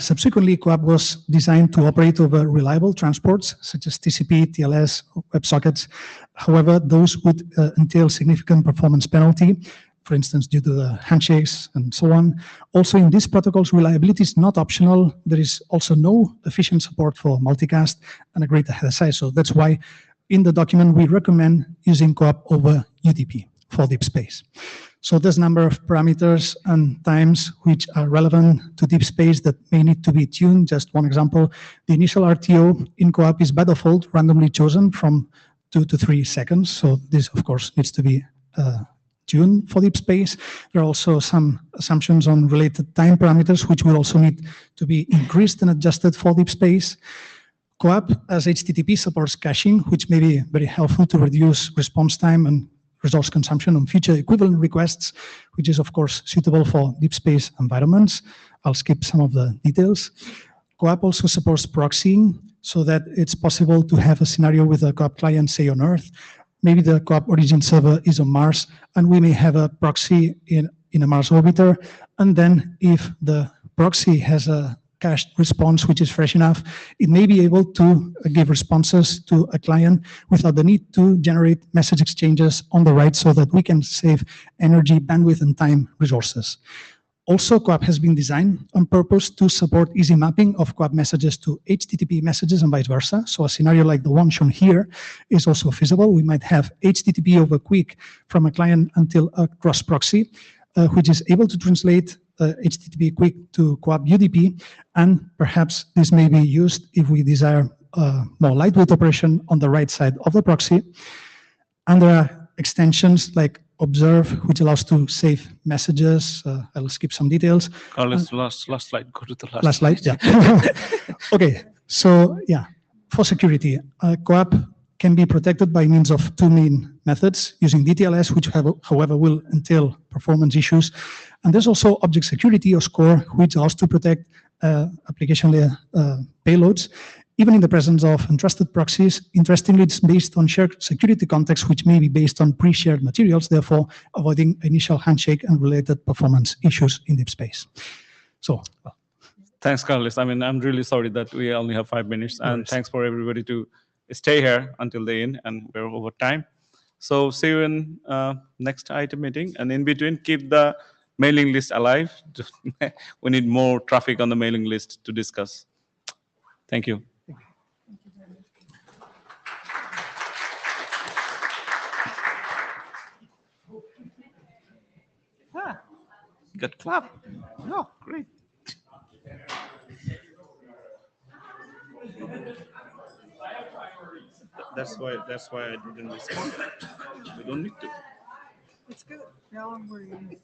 Speaker 21: subsequently, COAP was designed to operate over reliable transports, such as TCP, TLS, WebSockets. However, those would entail significant performance penalty, for instance, due to the handshakes and so on. Also, in these protocols, reliability is not optional. There is also no efficient support for multicast and a greater header size. So that's why in the document, we recommend using COAP over UDP for deep space. So there's a number of parameters and times which are relevant to deep space that may need to be tuned. Just one example, the initial RTO in COAP is by default randomly chosen from 2 to 3 seconds. So this, of course, needs to be tuned for deep space. There are also some assumptions on related time parameters, which will also need to be increased and adjusted for deep space. COAP as HTTP supports caching, which may be very helpful to reduce response time and resource consumption on future equivalent requests, which is of course suitable for deep space environments. I'll skip some of the details. CoAP also supports proxying so that it's possible to have a scenario with a CoAP client, say on Earth. Maybe the CoAP origin server is on Mars, and we may have a proxy in a Mars orbiter. And then if the proxy has a cached response which is fresh enough, it may be able to give responses to a client without the need to generate message exchanges on the right, so that we can save energy, bandwidth, and time resources. Also, CoAP has been designed on purpose to support easy mapping of CoAP messages to HTTP messages and vice versa. So a scenario like the one shown here is also feasible. We might have HTTP over QUIC from a client until a cross proxy, which is able to translate HTTP QUIC to CoAP UDP, and perhaps this may be used if we desire more lightweight operation on the right side of the proxy. And there are extensions like Observe, which allows to save messages. I'll skip some details.
Speaker 2: Carlos, last slide. Go to the
Speaker 21: Last slide, yeah. Okay, so yeah, for security, CoAP can be protected by means of two main methods, using DTLS, which however will entail performance issues. And there's also object security or SCORE, which allows to protect application layer payloads, even in the presence of untrusted proxies. Interestingly, it's based on shared security context, which may be based on pre-shared materials, therefore avoiding initial handshake and related performance issues in deep space. So,
Speaker 2: thanks, Carlos. I mean, I'm really sorry that we only have 5 minutes, and thanks for everybody to stay here until the end, and we're over time. So see you in next item meeting, and in between, keep the mailing list alive. We need more traffic on the mailing list to discuss. Thank you. Got clap. Oh, great. That's why I didn't respond. We don't need to.
Speaker 1: It's good. Now I'm worried.